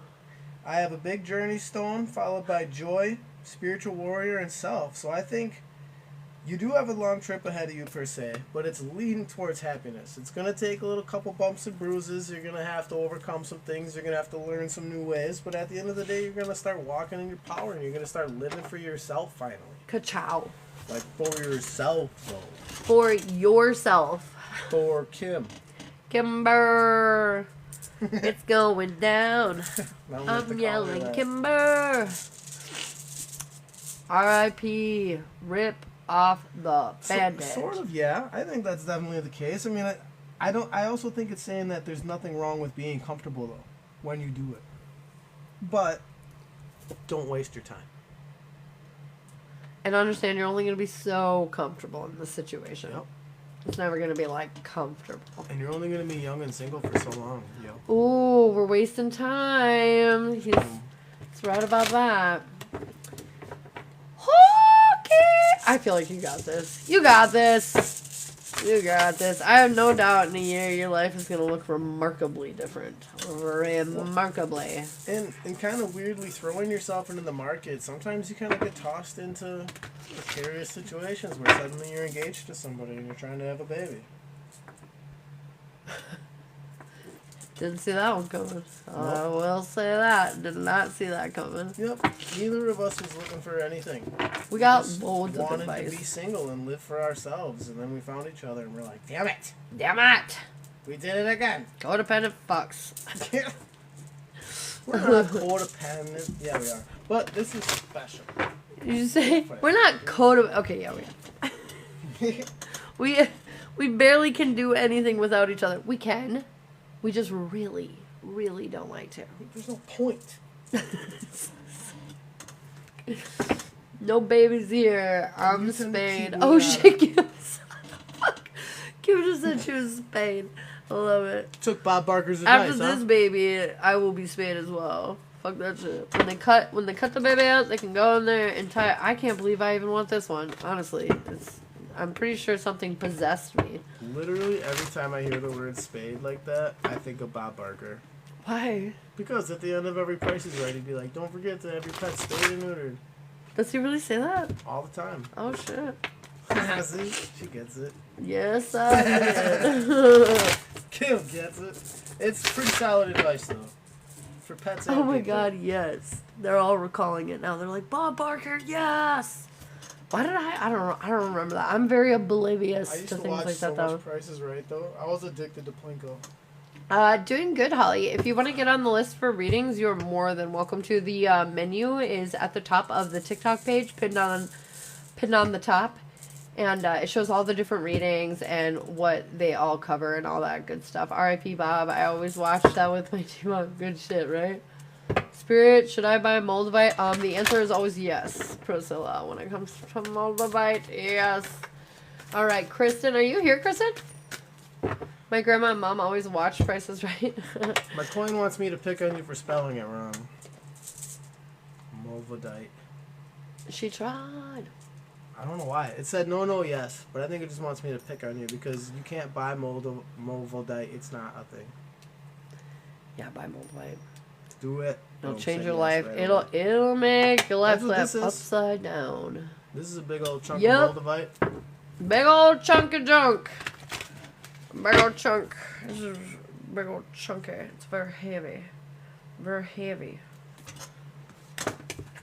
I have a big journey stone followed by joy, spiritual warrior, and self. So I think you do have a long trip ahead of you per se, but it's leading towards happiness. It's going to take a little couple bumps and bruises. You're going to have to overcome some things. You're going to have to learn some new ways. But at the end of the day, you're going to start walking in your power and you're going to start living for yourself finally. Ka-chow. Like for yourself, though. For yourself. For Kim. Kimber. It's going down. Now we have to I'm call her yelling that. Kimber. R.I.P. Rip off the bandage. Sort of, yeah. I think that's definitely the case. I mean, I also think it's saying that there's nothing wrong with being comfortable though when you do it. But don't waste your time. And understand you're only going to be so comfortable in this situation. Yep. It's never going to be like comfortable. And you're only gonna be young and single for so long, yo. Ooh, we're wasting time. He's right about that. Okay. I feel like you got this. You got this. You got this. I have no doubt in a year your life is going to look remarkably different. Remarkably. And kind of weirdly throwing yourself into the market, sometimes you kind of get tossed into precarious situations where suddenly you're engaged to somebody and you're trying to have a baby. Didn't see that one coming. I will say that. Did not see that coming. Yep. Neither of us was looking for anything. We got just loads of wanted to be advice. single and live for ourselves, and then we found each other and we're like, damn it, Damn it. we did it again. Codependent fucks. We're not codependent. Yeah, we are. But this is special. Did you say we're not Okay, yeah, we are. We barely can do anything without each other. We can. We just really, really don't like to. There's no point. No babies here. I'm You can Spain. keep Oh it shit, Kim. Fuck. Kim just said she was Spain. I love it. Took Bob Barker's advice, After huh? this baby, I will be Spain as well. Fuck that shit. When they cut the baby out, they can go in there and tie. I can't believe I even want this one. Honestly, I'm pretty sure something possessed me. Literally every time I hear the word spade like that, I think of Bob Barker. Why? Because at the end of every Price is Right, he'd be like, don't forget to have your pet spayed and neutered. Does he really say that? All the time. Oh shit. See? She gets it. Yes, I did. Kim gets it. It's pretty solid advice, though. For pets and Oh my people. god, yes. They're all recalling it now. They're like, Bob Barker, yes! Why did I don't know. I don't remember that. I'm very oblivious I used to to things watch like so that, though. much Price is Right, though. I was addicted to Plinko. Doing good, Holly. If you want to get on the list for readings, you're more than welcome to. The menu is at the top of the TikTok page, pinned on the top, and it shows all the different readings and what they all cover and all that good stuff. R.I.P. Bob. I always watch that with my team. Good shit, right? Spirit, should I buy Moldavite? The answer is always yes, Priscilla. When it comes to Moldavite, yes. All right, Kristen, are you here, Kristen? My grandma and mom always watch Price is Right. My coin wants me to pick on you for spelling it wrong. Moldavite. She tried. I don't know why. It said no, yes, but I think it just wants me to pick on you because you can't buy Moldavite. It's not a thing. Yeah, buy Moldavite. Do it. It'll Boom, change say your yes life. right It'll make your life That's what flip this is. upside down. This is a big old chunk Yep. of Moldavite. Big old chunk of junk. Big old chunk. This is big old chunky. It's very heavy. Very heavy.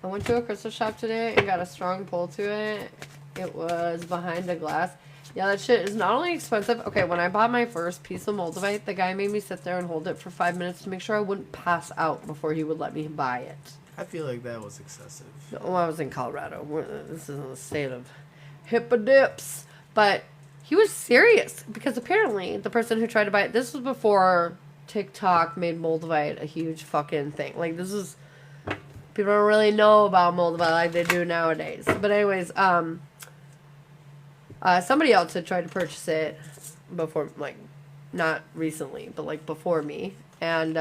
I went to a crystal shop today and got a strong pull to it. It was behind a glass. Yeah, that shit is not only expensive. Okay, when I bought my first piece of Moldavite, the guy made me sit there and hold it for 5 minutes to make sure I wouldn't pass out before he would let me buy it. I feel like that was excessive. Oh, I was in Colorado. This is in the state of hippodips. But he was serious because apparently the person who tried to buy it, this was before TikTok made Moldavite a huge fucking thing. Like, this is, people don't really know about Moldavite like they do nowadays. But anyways, somebody else had tried to purchase it before, like, not recently, but like before me. And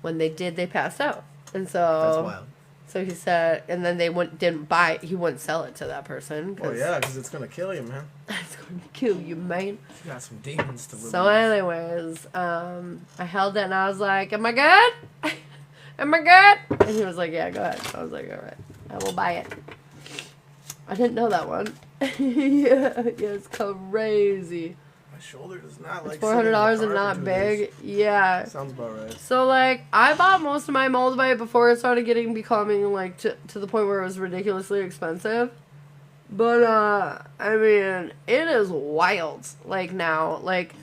when they did, they passed out. And so That's wild. So he said, and then they didn't buy. He wouldn't sell it to that person. Oh yeah, because it's gonna kill you, man. It's going to kill you, man. You got some demons to release. So, anyways, I held it and I was like, "Am I good? Am I good?" And he was like, "Yeah, go ahead." I was like, "All right, I will buy it." I didn't know that one. Yeah, it's crazy. My shoulder does not like. It's $400 and not big. Yeah. Sounds about right. So, like, I bought most of my Moldavite before it started becoming, like, to the point where it was ridiculously expensive. But, I mean, it is wild, like, now. Like,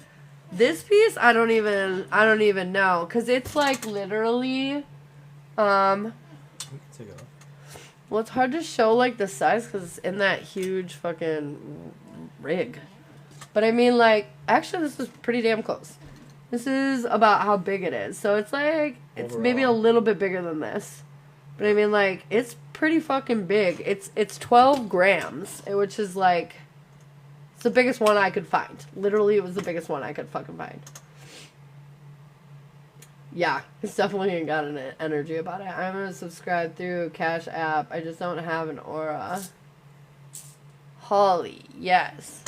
this piece, I don't even know. Because it's, like, literally, We can take it off. well, it's hard to show, like, the size because it's in that huge fucking rig. But I mean, like, actually, this is pretty damn close. This is about how big it is. So it's like, it's maybe a Overall. little bit bigger than this. But I mean, like, it's pretty fucking big. It's 12 grams, which is like, it's the biggest one I could find. Literally, it was the biggest one I could fucking find. Yeah, it's definitely got an energy about it. I'm gonna subscribe through Cash App. I just don't have an aura. Holly, yes.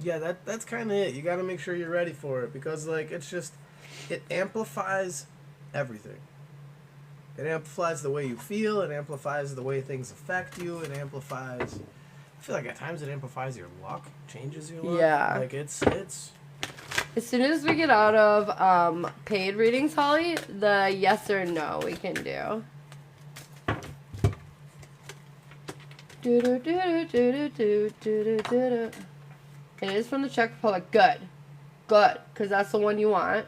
Yeah, that's kind of it. You got to make sure you're ready for it because, like, it's just, it amplifies everything. It amplifies the way you feel. It amplifies the way things affect you. It amplifies. I feel like at times it amplifies your luck, changes your luck. Yeah. Like it's. As soon as we get out of paid readings, Holly, the yes or no we can do. It is from the Czech Republic. Good. Good. Because that's the one you want.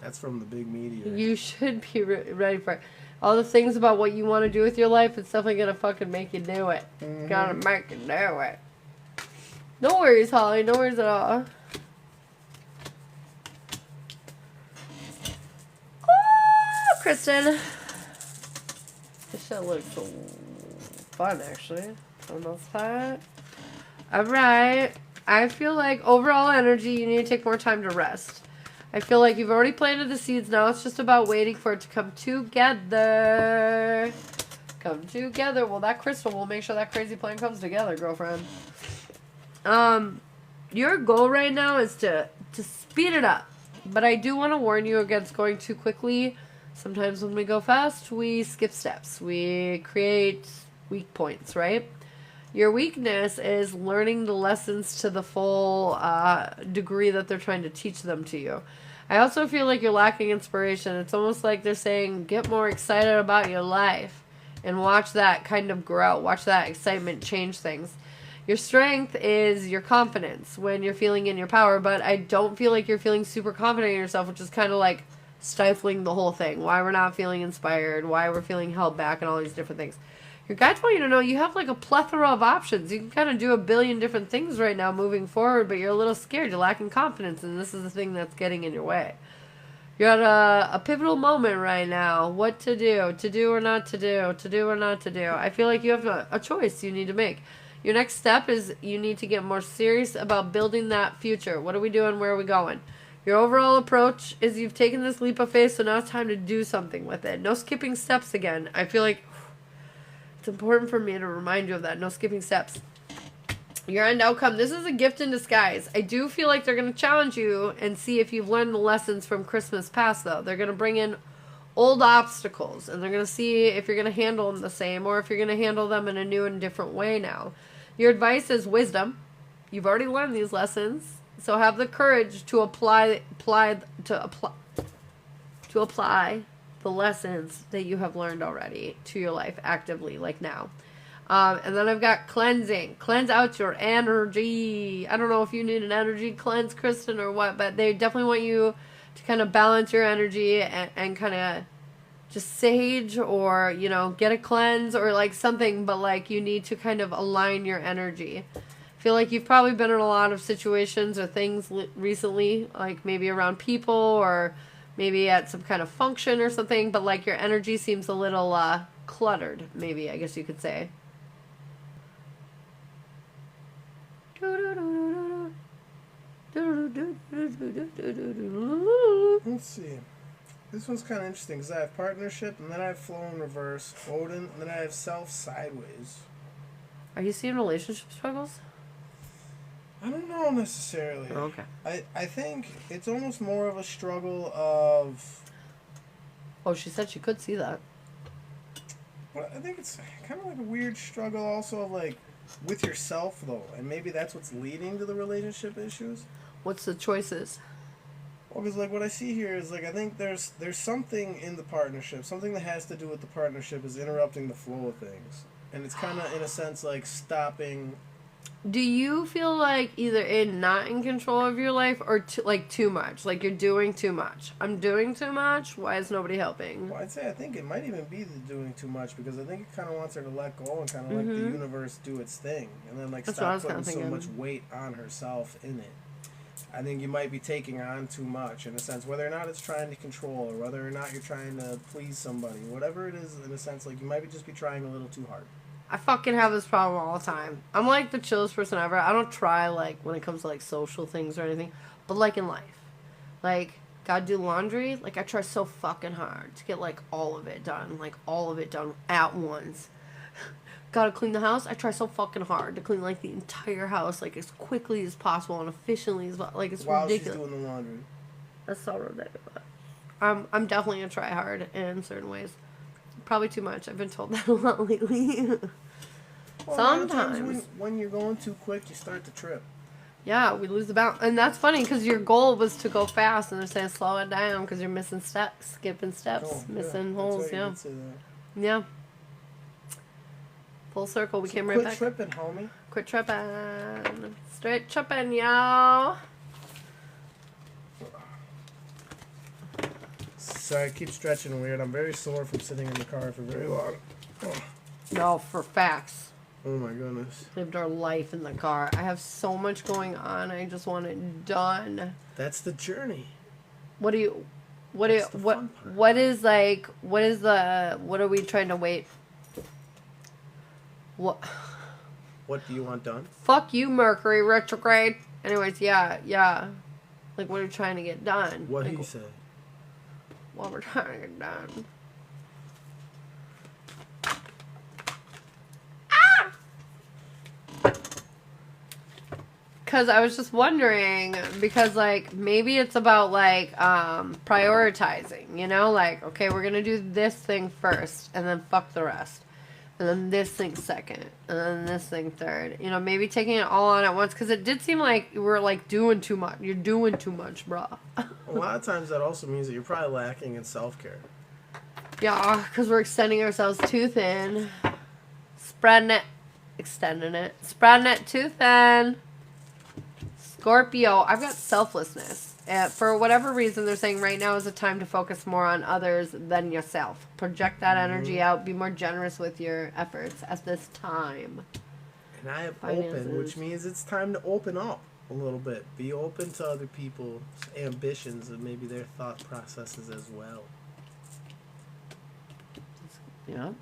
That's from the big media. You should be ready for it. All the things about what you want to do with your life, it's definitely going to fucking make you do it. Mhm. Gotta make you do it. No worries, Holly. No worries at all. Oh, Kristen. This shit looks so fun, actually. For the most part. Alright. I feel like overall energy, you need to take more time to rest. I feel like you've already planted the seeds. Now it's just about waiting for it to come together. Come together. Well, that crystal will make sure that crazy plan comes together, girlfriend. Your goal right now is to speed it up. But I do want to warn you against going too quickly. Sometimes when we go fast, we skip steps. We create weak points, right? Your weakness is learning the lessons to the full degree that they're trying to teach them to you. I also feel like you're lacking inspiration. It's almost like they're saying, get more excited about your life. and watch that kind of grow. Watch that excitement change things. Your strength is your confidence when you're feeling in your power, but I don't feel like you're feeling super confident in yourself, which is kind of like stifling the whole thing. Why we're not feeling inspired, why we're feeling held back, and all these different things. Your guides want you to know you have like a plethora of options. You can kind of do a billion different things right now moving forward, but you're a little scared. You're lacking confidence, and this is the thing that's getting in your way. You're at a pivotal moment right now. What to do or not to do or not to do. I feel like you have a choice you need to make. Your next step is you need to get more serious about building that future. What are we doing? Where are we going? Your overall approach is you've taken this leap of faith, so now it's time to do something with it. No skipping steps again. I feel like it's important for me to remind you of that. No skipping steps. Your end outcome. This is a gift in disguise. I do feel like they're going to challenge you and see if you've learned the lessons from Christmas past, though. They're going to bring in old obstacles, and they're going to see if you're going to handle them the same or if you're going to handle them in a new and different way now. Your advice is wisdom. You've already learned these lessons, so have the courage to apply the lessons that you have learned already to your life actively, like now. And then I've got cleansing. Cleanse out your energy. I don't know if you need an energy cleanse, Kristen, or what, but they definitely want you to kind of balance your energy and kind of just sage or, you know, get a cleanse or like something, but like you need to kind of align your energy. I feel like you've probably been in a lot of situations or things recently, like maybe around people or maybe at some kind of function or something, but like your energy seems a little cluttered, maybe, I guess you could say. Let's see. This one's kind of interesting because I have partnership, and then I have flow in reverse, Odin, and then I have self sideways. Are you seeing relationship struggles? I don't know necessarily. Oh, okay. I think it's almost more of a struggle of... Oh, she said she could see that. But I think it's kind of like a weird struggle also of like with yourself though, and maybe that's what's leading to the relationship issues. What's the choices? Well, because like what I see here is like I think there's something in the partnership, something that has to do with the partnership is interrupting the flow of things, and it's kind of in a sense like stopping. Do you feel like either not in control of your life or like too much? Like you're doing too much. I'm doing too much. Why is nobody helping? Well, I'd say I think it might even be the doing too much because I think it kind of wants her to let go and kind of let the universe do its thing, and then like stop putting so much weight on herself in it. I think you might be taking on too much in a sense, whether or not it's trying to control or whether or not you're trying to please somebody, whatever it is, in a sense, like you might be just be trying a little too hard. I fucking have this problem all the time. I'm like the chillest person ever. I don't try like when it comes to like social things or anything, but like in life, like gotta do laundry. Like I try so fucking hard to get like all of it done at once. Gotta clean the house. I try so fucking hard to clean like the entire house like as quickly as possible and efficiently as well. Like it's while ridiculous. She's doing the laundry. That's so ridiculous. I'm definitely gonna try hard in certain ways. Probably too much. I've been told that a lot lately. Well, Sometimes when you're going too quick, you start to trip. Yeah, we lose the balance. And that's funny because your goal was to go fast, and they're saying slow it down because you're missing steps, skipping steps, missing holes. Yeah. Yeah. Full circle. We came right back. Quit tripping, homie. Quit tripping. Straight tripping, y'all. Sorry, I keep stretching weird. I'm very sore from sitting in the car for very long. Oh, No, for facts. oh my goodness. Lived our life in the car. I have so much going on. I just want it done. That's the journey. What is what are we trying to wait? What do you want done? Fuck you, Mercury retrograde. Anyways, yeah. Like what are we trying to get done? What like, he said. What we're trying to get done. Because I was just wondering, because, like, maybe it's about, like, prioritizing, you know? Like, okay, we're going to do this thing first, and then fuck the rest. And then this thing second, and then this thing third. You know, maybe taking it all on at once, because it did seem like you were, like, doing too much. You're doing too much, bro. A lot of times that also means that you're probably lacking in self-care. Yeah, because we're extending ourselves too thin. Spreading it. Extending it. Spreading it too thin. Scorpio. I've got selflessness. For whatever reason, they're saying right now is a time to focus more on others than yourself. Project that energy out. Be more generous with your efforts at this time. And I have Finances. open, which means it's time to open up a little bit. Be open to other people's ambitions and maybe their thought processes as well. Yeah.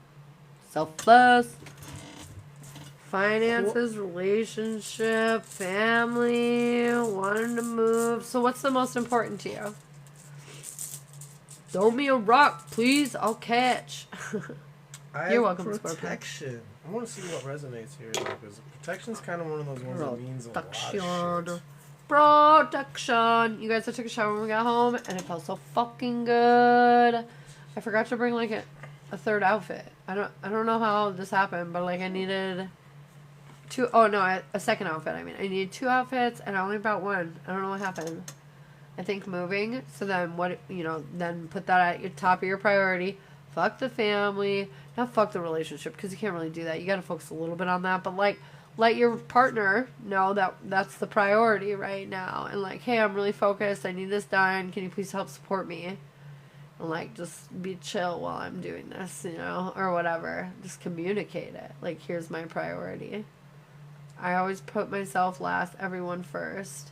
Selfless. Finances, relationship, family, wanting to move. So what's the most important to you? Throw me a rock, please. I'll catch. You're welcome, protection. I want to see what resonates here, because protection is kind of one of those ones that means a lot of shit. Protection. You guys, I took a shower when we got home, and it felt so fucking good. I forgot to bring like a third outfit. I don't know how this happened, but like I needed a second outfit. I mean, I needed 2 outfits, and I only bought one. I don't know what happened. I think moving. So then then put that at your top of your priority. Fuck the family. Not fuck the relationship, because you can't really do that. You got to focus a little bit on that. But, like, let your partner know that that's the priority right now. And, like, hey, I'm really focused. I need this done. Can you please help support me? And, like, just be chill while I'm doing this, or whatever. Just communicate it. Like, here's my priority. I always put myself last, everyone first.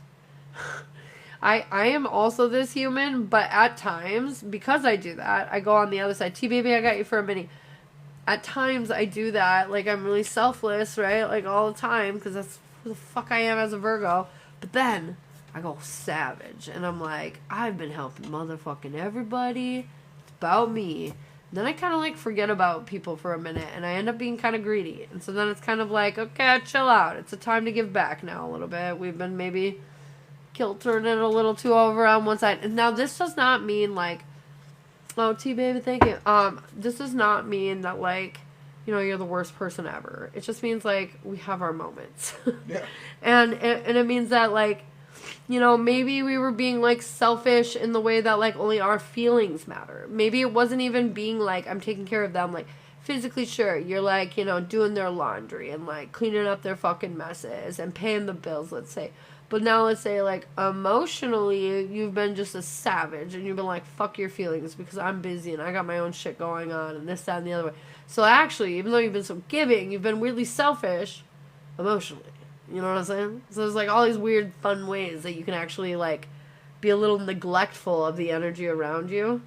I am also this human, but at times, because I do that, I go on the other side. T-Baby, I got you for a mini. At times, I do that. Like, I'm really selfless, right? Like, all the time, because that's who the fuck I am as a Virgo. But then, I go savage. And I'm like, I've been helping motherfucking everybody. It's about me. Then I kind of, like, forget about people for a minute. And I end up being kind of greedy. And so then it's kind of like, okay, chill out. It's a time to give back now a little bit. We've been maybe kiltering it a little too over on one side. And now this does not mean like, oh, T-Baby, thank you. This does not mean that like, you're the worst person ever. It just means like we have our moments. Yeah. and it means that like, maybe we were being like selfish in the way that like only our feelings matter. Maybe it wasn't even being like I'm taking care of them like physically. Sure, you're like, doing their laundry and like cleaning up their fucking messes and paying the bills, let's say. But now let's say, like, emotionally, you've been just a savage. And you've been like, fuck your feelings because I'm busy and I got my own shit going on and this, that, and the other way. So actually, even though you've been so giving, you've been weirdly selfish emotionally. You know what I'm saying? So there's, like, all these weird, fun ways that you can actually, like, be a little neglectful of the energy around you.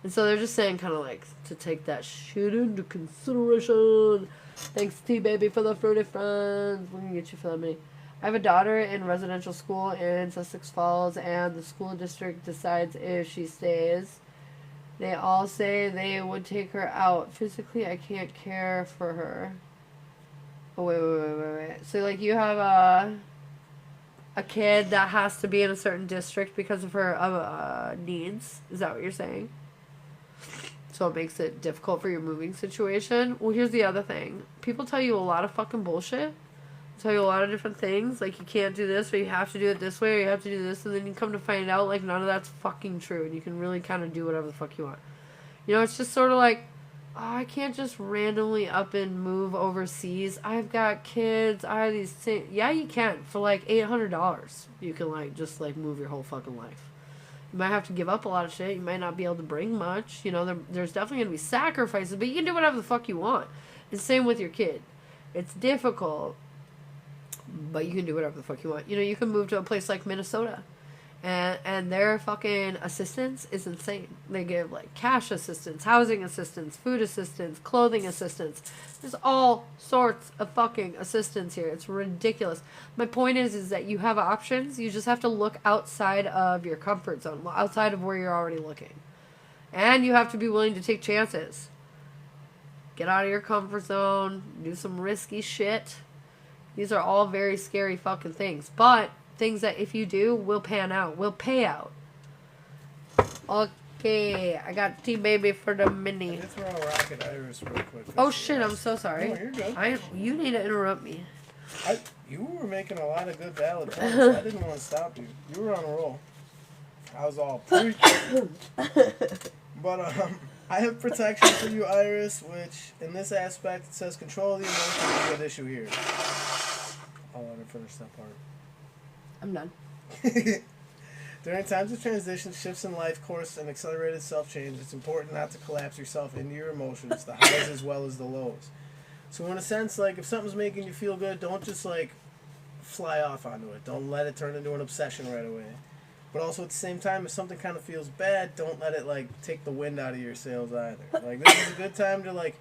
And so they're just saying kind of, like, to take that shit into consideration. Thanks, T-Baby, for the fruity friends. We're going to get you for that many. I have a daughter in residential school in Sussex Falls, and the school district decides if she stays. They all say they would take her out. Physically, I can't care for her. Oh, wait. So, like, you have a kid that has to be in a certain district because of her needs. Is that what you're saying? So it makes it difficult for your moving situation. Well, here's the other thing. People tell you a lot of fucking bullshit. Tell you a lot of different things, like you can't do this, or you have to do it this way, or you have to do this, and then you come to find out, like, none of that's fucking true, and you can really kind of do whatever the fuck you want. It's just sort of like, oh, I can't just randomly up and move overseas. I've got kids, I have these things. Yeah, you can. For, like, $800, you can, like, just, like, move your whole fucking life. You might have to give up a lot of shit. You might not be able to bring much. There's definitely going to be sacrifices, but you can do whatever the fuck you want. And same with your kid. It's difficult, but you can do whatever the fuck you want. You can move to a place like Minnesota. And their fucking assistance is insane. They give, like, cash assistance, housing assistance, food assistance, clothing assistance. There's all sorts of fucking assistance here. It's ridiculous. My point is that you have options. You just have to look outside of your comfort zone, outside of where you're already looking. And you have to be willing to take chances. Get out of your comfort zone. Do some risky shit. These are all very scary fucking things. But things that if you do, will pan out. Will pay out. Okay. I got T-Baby for the mini. I did throw a Rocket Iris real quick. Oh shit, I'm so sorry. No, you're good. You need to interrupt me. You were making a lot of good valid points. I didn't want to stop you. You were on a roll. I was all preaching. But, I have protection for you, Iris, which in this aspect it says control the emotions is a good issue here. I'll let her finish that part. I'm done. During times of transition, shifts in life course, and accelerated self-change, it's important not to collapse yourself into your emotions, the highs as well as the lows. So in a sense, like, if something's making you feel good, don't just, like, fly off onto it. Don't let it turn into an obsession right away. But also at the same time, if something kind of feels bad, don't let it, like, take the wind out of your sails either. Like, this is a good time to, like,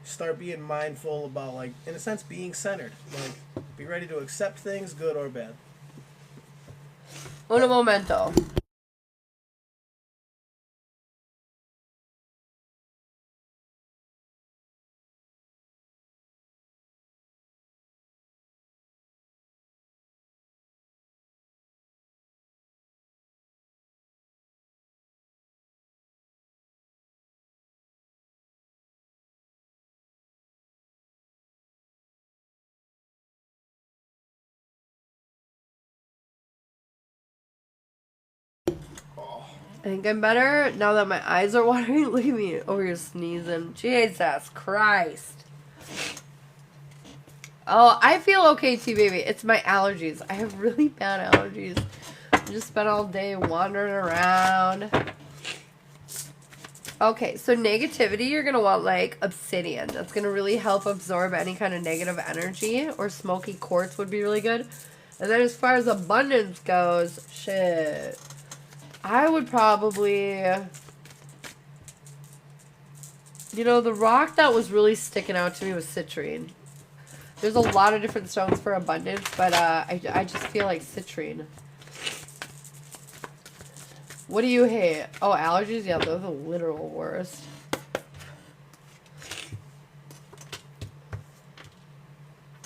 start being mindful about, like, in a sense, being centered. Like, be ready to accept things, good or bad. Un momento. I think I'm better now that my eyes are watering. Look at me over here sneezing. Jesus Christ. Oh, I feel okay too, baby. It's my allergies. I have really bad allergies. I just spent all day wandering around. Okay, so negativity, you're going to want like obsidian. That's going to really help absorb any kind of negative energy, or smoky quartz would be really good. And then as far as abundance goes, shit. I would probably, you know, the rock that was really sticking out to me was citrine. There's a lot of different stones for abundance, but I just feel like citrine. What do you hate? Oh, allergies? Yeah, those are the literal worst.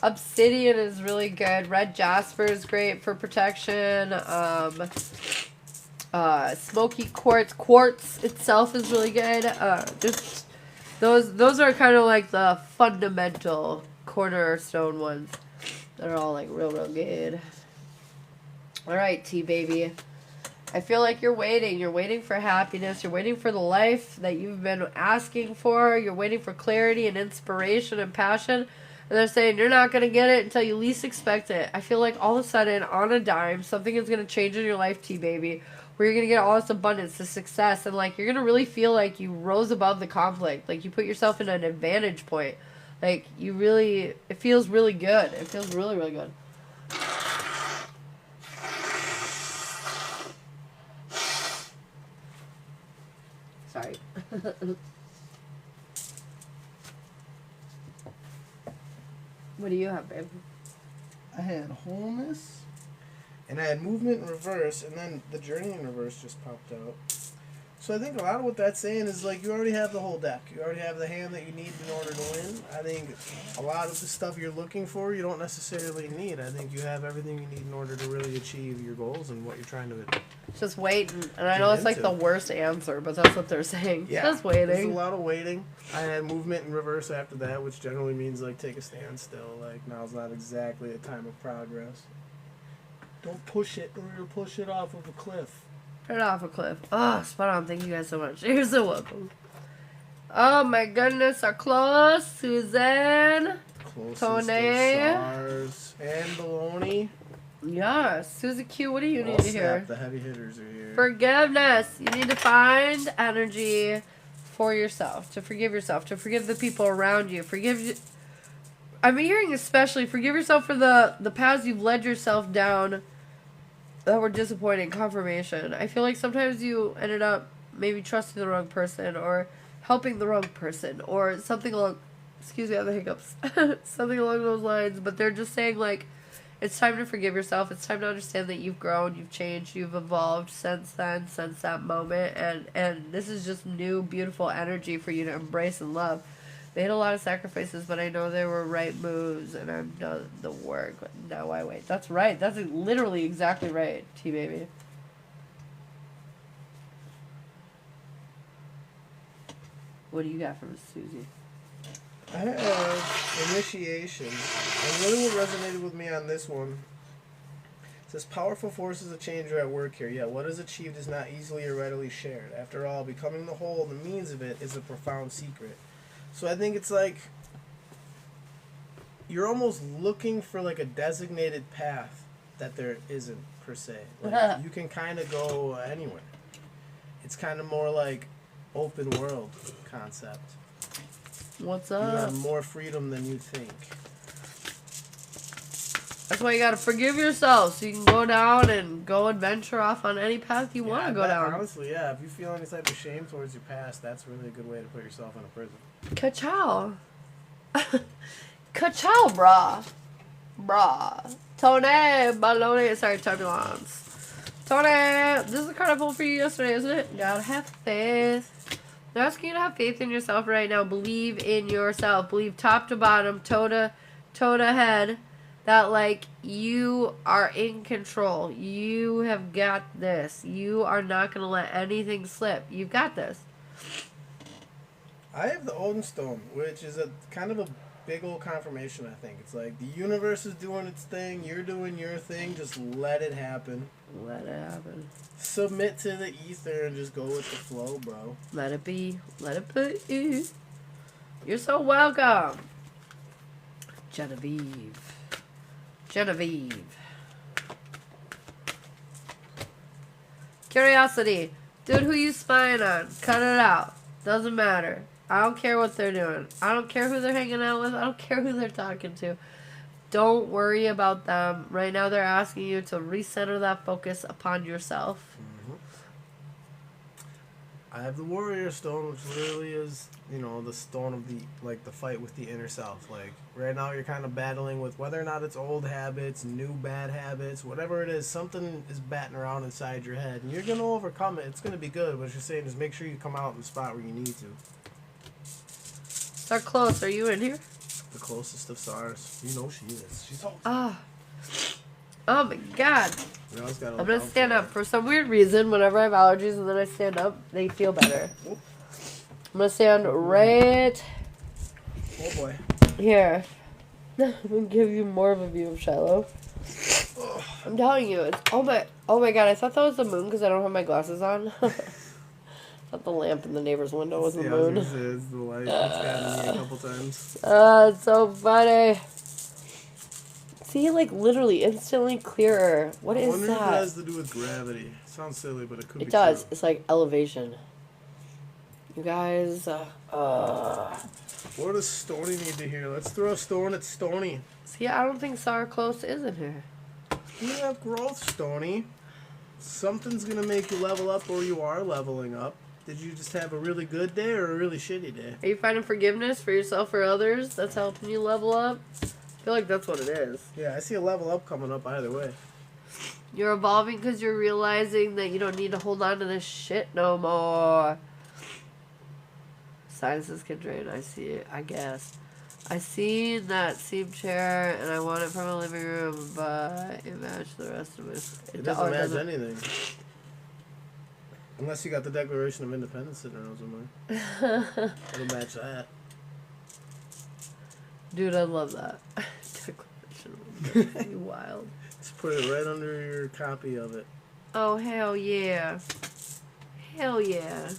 Obsidian is really good. Red jasper is great for protection. Smoky quartz. Quartz itself is really good. Just those are kind of like the fundamental cornerstone ones that are all like real good. All right, T baby. I feel like you're waiting. You're waiting for happiness. You're waiting for the life that you've been asking for. You're waiting for clarity and inspiration and passion. And they're saying you're not going to get it until you least expect it. I feel like all of a sudden, on a dime, something is going to change in your life, T baby, where you're going to get all this abundance, this success, and like you're going to really feel like you rose above the conflict. Like you put yourself in an advantage point. Like you really, it feels really good. It feels really, really good. Sorry. What do you have, babe? I had wholeness, and I had movement in reverse, and then the journey in reverse just popped out. So I think a lot of what that's saying is like you already have the whole deck. You already have the hand that you need in order to win. I think a lot of the stuff you're looking for you don't necessarily need. I think you have everything you need in order to really achieve your goals and what you're trying to Just waiting. And I know it's like the worst answer, but that's what they're saying. Yeah, Just waiting. There's a lot of waiting. I had movement in reverse after that, which generally means like take a standstill. Like now's not exactly a time of progress. Don't push it or you'll push it off of a cliff. Put it off a cliff. Oh, spot on. Thank you guys so much. You're so welcome. Oh my goodness, our close. Suzanne. Closest Tony. SARS and baloney. Yes. Susie Q, what do you Oh, need to snap, hear? the heavy hitters are here. Forgiveness. You need to find energy for yourself. To forgive yourself. To forgive the people around you. I'm hearing especially forgive yourself for the paths you've led yourself down that were disappointing. Confirmation. I feel like sometimes you ended up maybe trusting the wrong person or helping the wrong person or something along, excuse me, I have the hiccups, something along those lines, but they're just saying like it's time to forgive yourself. It's time to understand that you've grown, you've changed, you've evolved since then, since that moment, and this is just new beautiful energy for you to embrace and love. They had a lot of sacrifices, but I know they were right moves, and I've done the work. Now I wait. That's right. That's literally exactly right, T-Baby. What do you got from Susie? I have initiation. And really what resonated with me on this one, says powerful forces of change are at work here, yet what is achieved is not easily or readily shared. After all, becoming the whole, the means of it, is a profound secret. So I think it's like you're almost looking for like a designated path that there isn't per se. Like, you can kind of go anywhere. It's kind of more like open world concept. What's You up? have more freedom than you think. That's why you gotta forgive yourself so you can go down and go adventure off on any path you want Yeah, to go that- down. Honestly, yeah. If you feel any type of shame towards your past, that's really a good way to put yourself in a prison. Ka-chow. Ka-chow, brah. Brah. Tony Baloney. Sorry, turbulence. Tony, this is the card I pulled for you yesterday, isn't it? Gotta have faith. They're asking you to have faith in yourself right now. Believe in yourself. Believe top to bottom, toe to head, that, like, you are in control. You have got this. You are not going to let anything slip. You've got this. I have the Odin Stone, which is a kind of a big old confirmation, I think. It's like the universe is doing its thing, you're doing your thing, just let it happen. Let it happen. Submit to the ether and just go with the flow, bro. Let it be. Let it be. You're so welcome. Genevieve. Curiosity. Dude, who you spying on? Cut it out. Doesn't matter. I don't care what they're doing. I don't care who they're hanging out with. I don't care who they're talking to. Don't worry about them. Right now they're asking you to recenter that focus upon yourself. I have the Warrior Stone, which literally is, you know, the stone of the, like, the fight with the inner self. Like, right now you're kind of battling with whether or not it's old habits, new bad habits, whatever it is, something is batting around inside your head. And you're going to overcome it. It's going to be good. What you're saying is make sure you come out in the spot where you need to. Start close. Are you in here? The closest of stars. You know she is. She's all... Ah. Oh my god. We always gotta I'm look gonna out stand for up. For some weird reason, whenever I have allergies and then I stand up, they feel better. Whoop. I'm gonna stand right that. Oh boy. here. I'm gonna give you more of a view of Shiloh. I'm telling you, it's oh my god, I thought that was the moon because I don't have my glasses on. I thought the lamp in the neighbor's window was the Yeah, I was moon. gonna say, it's the light. It's gotten me a couple times. It's so funny. See, like, literally instantly clearer. What I is wonder if it that? has to do with gravity. Sounds silly, but it could be It does. true. It's like elevation. You guys, What does Stony need to hear? Let's throw a stone at Stony. see, I don't think Sarah Close is in here. You have growth, Stony. Something's gonna make you level up, or you are leveling up. Did you just have a really good day or a really shitty day? Are you finding forgiveness for yourself or others that's helping you level up? I feel like that's what it is. Yeah, I see a level up coming up either way. You're evolving because you're realizing that you don't need to hold on to this shit no more. Sinuses can drain. I see it, I guess. I seen that seam chair and I want it from a living room, but it matched the rest of it. It doesn't match anything. Unless you got the Declaration of Independence sitting around somewhere. It'll match that. Dude, I love that. Declaration. You wild. Just put it right under your copy of it. Oh, hell yeah. Hell yeah.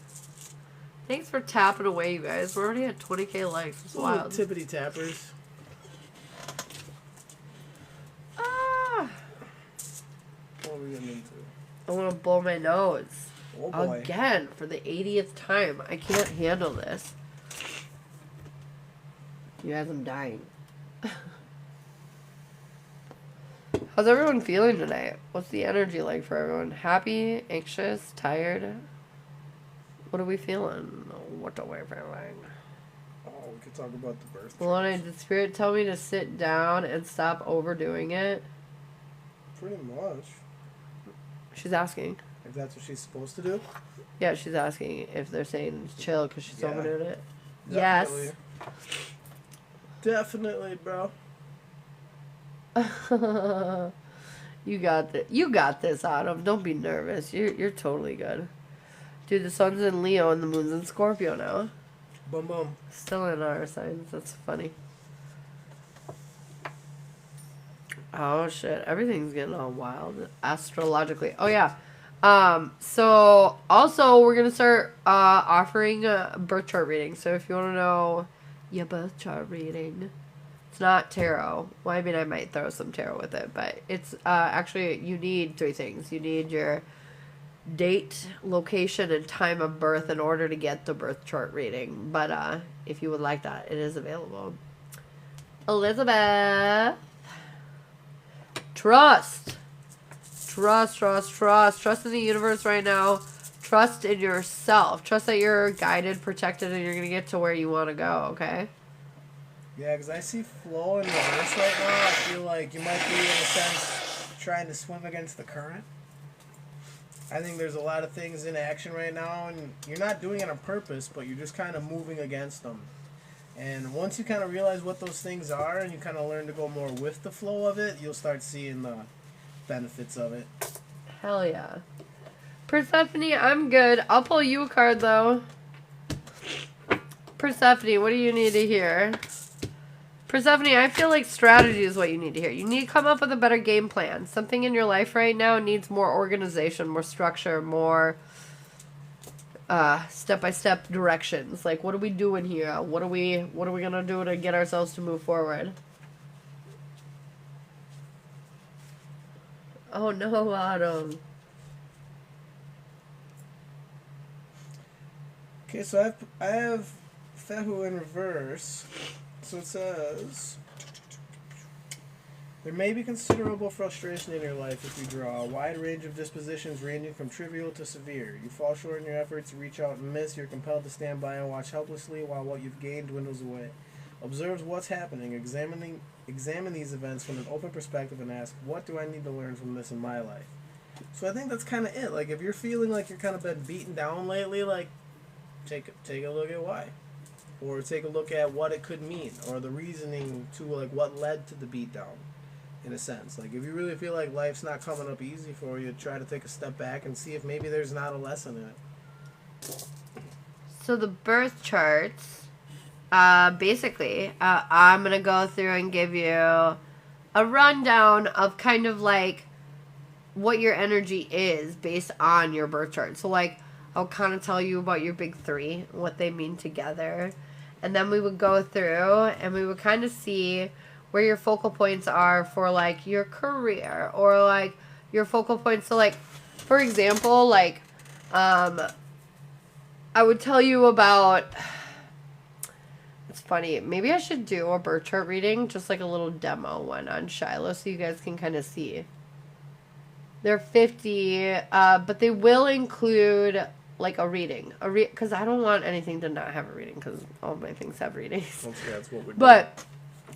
Thanks for tapping away, you guys. We're already at 20k likes. It's Little wild. tippity tappers. Ah! What are we getting into? I want to blow my nose. Oh boy. Again, for the 80th time. I can't handle this. You guys, I'm dying. How's everyone feeling today? What's the energy like for everyone? Happy, anxious, tired? What are we feeling? What are we feeling? Oh, we could talk about the birth. Malone, did Spirit tell me to sit down and stop overdoing it? Pretty much. She's asking. If that's what she's supposed to do. Yeah, she's asking if they're saying chill because she's Yeah. overdoing it. Definitely. Yes. Definitely, bro. You got this. You got this, Autumn. Don't be nervous. You're totally good. Dude, the sun's in Leo and the moon's in Scorpio now. Boom, boom. Still in our signs. That's funny. Oh shit, everything's getting all wild astrologically. Oh yeah. So also we're gonna start offering birth chart reading. So if you want to know your birth chart reading, it's not tarot. Well, I mean, I might throw some tarot with it, but it's actually you need three things. You need your date, location, and time of birth in order to get the birth chart reading. But if you would like that, it is available. Elizabeth. Trust in the universe right now. Trust in yourself. Trust that you're guided, protected, and you're gonna get to where you want to go. Okay. Yeah, because I see flow in reverse right now. I feel like you might be, in a sense, trying to swim against the current. I think there's a lot of things in action right now, and you're not doing it on purpose, but you're just kind of moving against them. And once you kind of realize what those things are, and you kind of learn to go more with the flow of it, you'll start seeing the benefits of it. Hell yeah. Persephone, I'm good. I'll pull you a card though. Persephone, what do you need to hear? Persephone, I feel like strategy is what you need to hear. You need to come up with a better game plan. Something in your life right now needs more organization, more structure, more step-by-step directions. Like, what are we doing here? What are we gonna do to get ourselves to move forward? Oh no, Autumn. Okay, so I have Fehu in reverse. So it says, there may be considerable frustration in your life if you draw a wide range of dispositions ranging from trivial to severe. You fall short in your efforts to reach out and miss. You're compelled to stand by and watch helplessly while what you've gained dwindles away. Observe what's happening. Examine these events from an open perspective and ask, what do I need to learn from this in my life? So I think that's kind of it. Like, if you're feeling like you're kind of been beaten down lately, like, take a look at why. Or take a look at what it could mean, or the reasoning to, like, what led to the beatdown, in a sense. Like, if you really feel like life's not coming up easy for you, try to take a step back and see if maybe there's not a lesson in it. So the birth charts, basically, I'm going to go through and give you a rundown of kind of like what your energy is based on your birth chart. So, like, I'll kind of tell you about your big three, what they mean together. And then we would go through and we would kind of see where your focal points are for, like, your career or, like, your focal points. So, like, for example, like, I would tell you about, it's funny, maybe I should do a birth chart reading, just like a little demo one on Shiloh so you guys can kind of see. They're 50, but they will include, like, a reading. Because I don't want anything to not have a reading, because all my things have readings. Yeah, that's what we're doing. But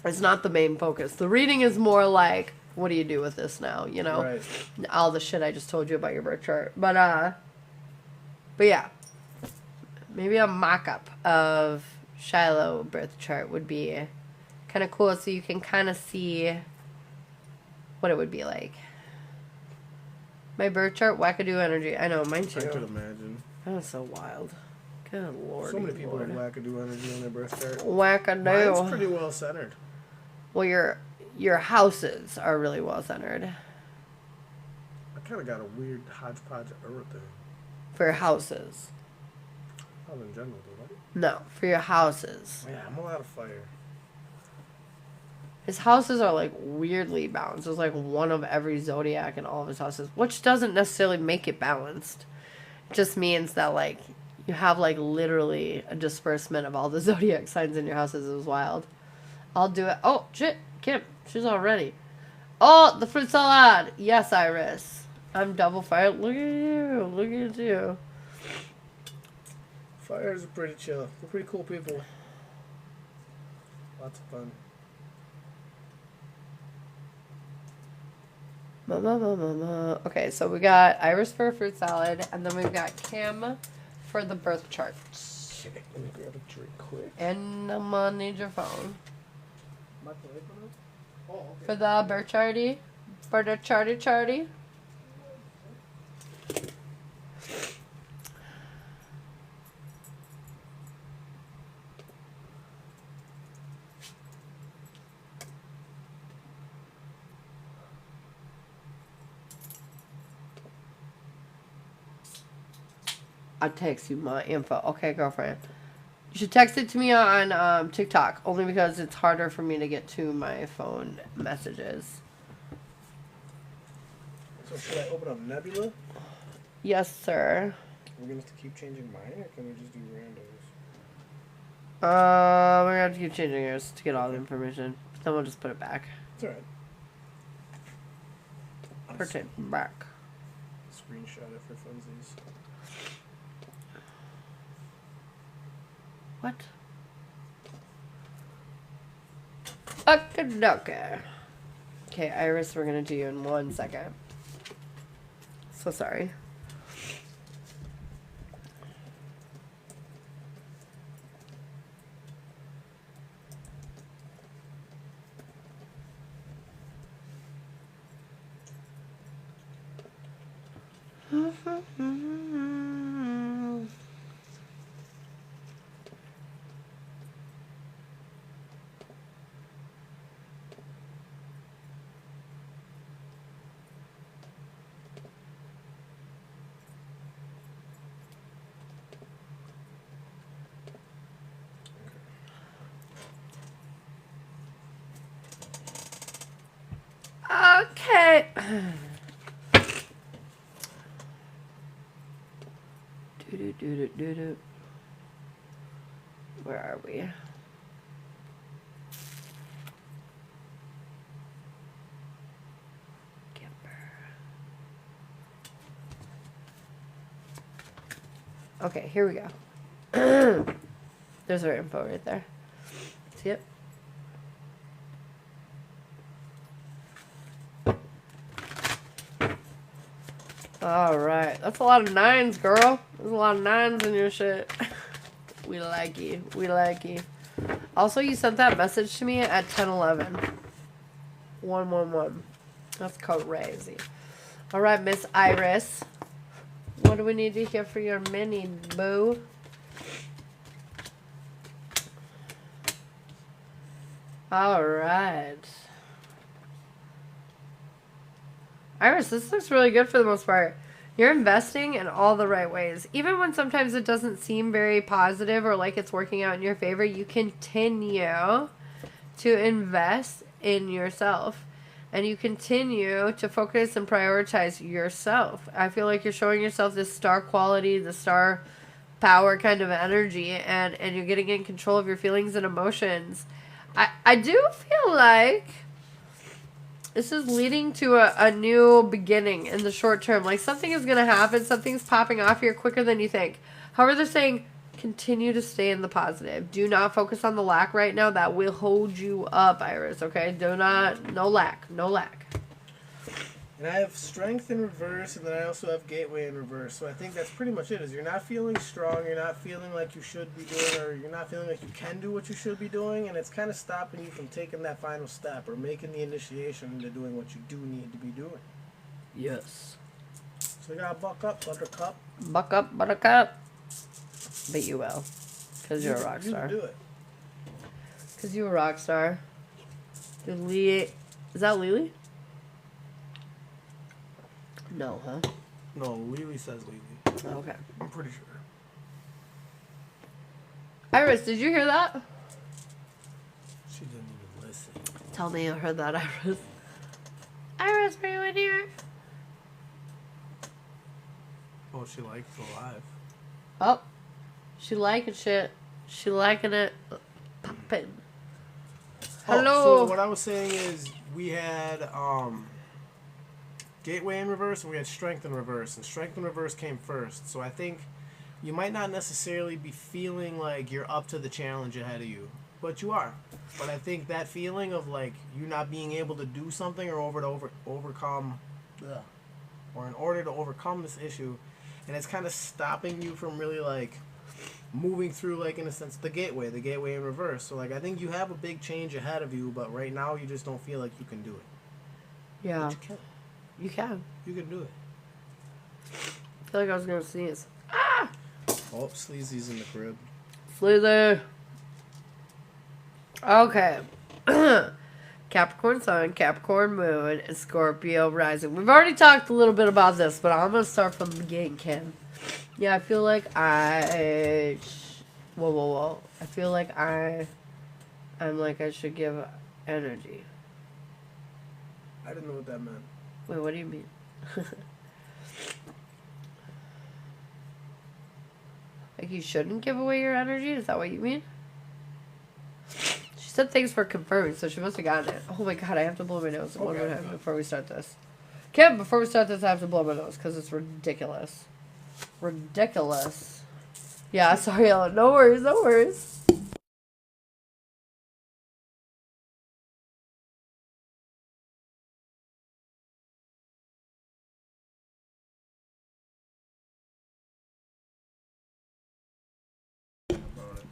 it's not the main focus. The reading is more like, what do you do with this now, you know? Right. All the shit I just told you about your birth chart. But yeah. Maybe a mock-up of Shiloh birth chart would be kind of cool so you can kind of see what it would be like. My birth chart, wackadoo energy. I know, mine too. I could imagine. That was so wild. Good lord. So many people have wackadoo energy on their birth chart. Wackadoo. Mine's pretty well centered. Well, your houses are really well centered. I kind of got a weird hodgepodge of everything. For your houses. Not in general, though, right? No, for your houses. Yeah, I'm a lot of fire. His houses are, like, weirdly balanced. There's, like, one of every zodiac in all of his houses, which doesn't necessarily make it balanced. It just means that, like, you have, like, literally a disbursement of all the zodiac signs in your houses. It was wild. I'll do it. Oh, shit. Kim, she's all ready. Oh, the fruit salad. Yes, Iris. I'm double fired. Look at you. Look at you. Fires are pretty chill. They're pretty cool people. Lots of fun. Mama. Okay, so we got Iris for a fruit salad, and then we've got Kim for the birth chart. Okay, let me grab a drink quick. And I'm gonna need your phone. My plate for this? Oh, okay. For the birth charty? For the charty? I'll text you my info. Okay, girlfriend. You should text it to me on TikTok, only because it's harder for me to get to my phone messages. So should I open up Nebula? Yes, sir. We're gonna have to keep changing mine, or can we just do randos? We're gonna have to keep changing yours to get all the information. Then we'll just put it back. It's alright. Put it back. Screenshot it for funsies. What? Okay. Okay, Iris, we're gonna do you in 1 second. So sorry. Okay. Do. Where are we? Okay, here we go. There's our info right there. See it? Alright. That's a lot of 9s, girl. There's a lot of 9s in your shit. We like you. We like you. Also, you sent that message to me at 10:11. 111. That's crazy. Alright, Miss Iris. What do we need to hear for your mini, boo? Alright. Iris, this looks really good for the most part. You're investing in all the right ways. Even when sometimes it doesn't seem very positive or like it's working out in your favor, you continue to invest in yourself. And you continue to focus and prioritize yourself. I feel like you're showing yourself this star quality, the star power kind of energy, and you're getting in control of your feelings and emotions. I do feel like this is leading to a new beginning in the short term. Like something is going to happen. Something's popping off here quicker than you think. However, they're saying continue to stay in the positive. Do not focus on the lack right now. That will hold you up, Iris, okay? No lack. And I have strength in reverse, and then I also have gateway in reverse. So I think that's pretty much it. Is you're not feeling strong, you're not feeling like you should be doing, or you're not feeling like you can do what you should be doing, and it's kind of stopping you from taking that final step or making the initiation into doing what you do need to be doing. Yes. So you gotta buck up, buttercup. Buck up, buttercup. But you will. Because you're a rock You star. can do it. Because you're a rock star. Is that Lily? No, huh? No, Lily says Lily. Okay. I'm pretty sure. Iris, did you hear that? She didn't even listen. Tell me you heard that, Iris. Iris, are you in here? Oh, she likes the live. Oh. She liking shit. She liking it. Poppin'. Hello. So what I was saying is we had gateway in reverse and we had strength in reverse, and strength in reverse came first. So I think you might not necessarily be feeling like you're up to the challenge ahead of you, but you are. But I think that feeling of like you not being able to do something or overcome or in order to overcome this issue, and it's kind of stopping you from really like moving through, like, in a sense, the gateway in reverse. So like I think you have a big change ahead of you, but right now you just don't feel like you can do it. Yeah. But you can. You can. You can do it. I feel like I was going to sneeze. Oh, Sleazy's in the crib. Slither. Okay. Capricorn Sun, Capricorn Moon, and Scorpio Rising. We've already talked a little bit about this, but I'm going to start from the beginning, Kim. Yeah, I feel like whoa. I feel like I'm like I should give energy. I didn't know what that meant. Wait, what do you mean? Like you shouldn't give away your energy? Is that what you mean? She said thanks for confirming, so she must have gotten it. Oh my god, I have to blow my nose one more time before we start this. Kim, before we start this, I have to blow my nose because it's ridiculous. Ridiculous. Yeah, sorry, Ellen. No worries, no worries.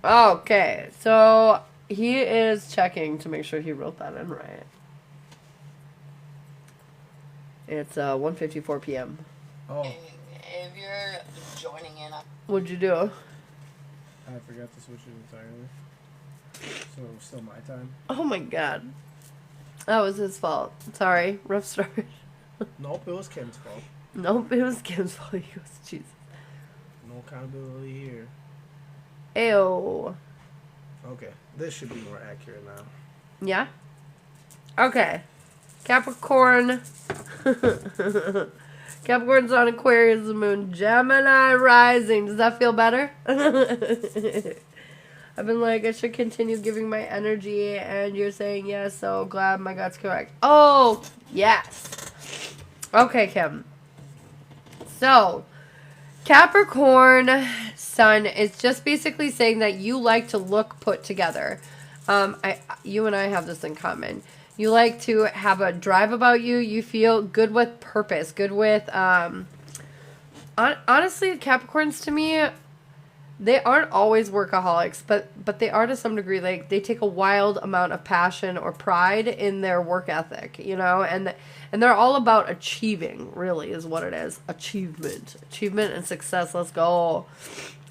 Okay, so he is checking to make sure he wrote that in right. It's 1:54 p.m. Oh, If you're joining in, What'd you do? I forgot to switch it entirely. So it was still my time. Oh my god. That was his fault. Sorry, rough start. Nope, it was Kim's fault. Nope, it was Kim's fault. He goes, Jesus. No accountability here. Ew. Okay, this should be more accurate now. Yeah? Okay. Capricorn. Capricorn's on Aquarius moon. Gemini rising. Does that feel better? I've been like, I should continue giving my energy, and you're saying yes, so glad my gut's correct. Oh, yes. Okay, Kim. So, Capricorn sun is just basically saying that you like to look put together. You and I have this in common. You like to have a drive about you. You feel good with purpose, good with, honestly, Capricorns to me, they aren't always workaholics, but they are to some degree. Like, they take a wild amount of passion or pride in their work ethic, you know, and they're all about achieving, really, is what it is. Achievement and success. Let's go.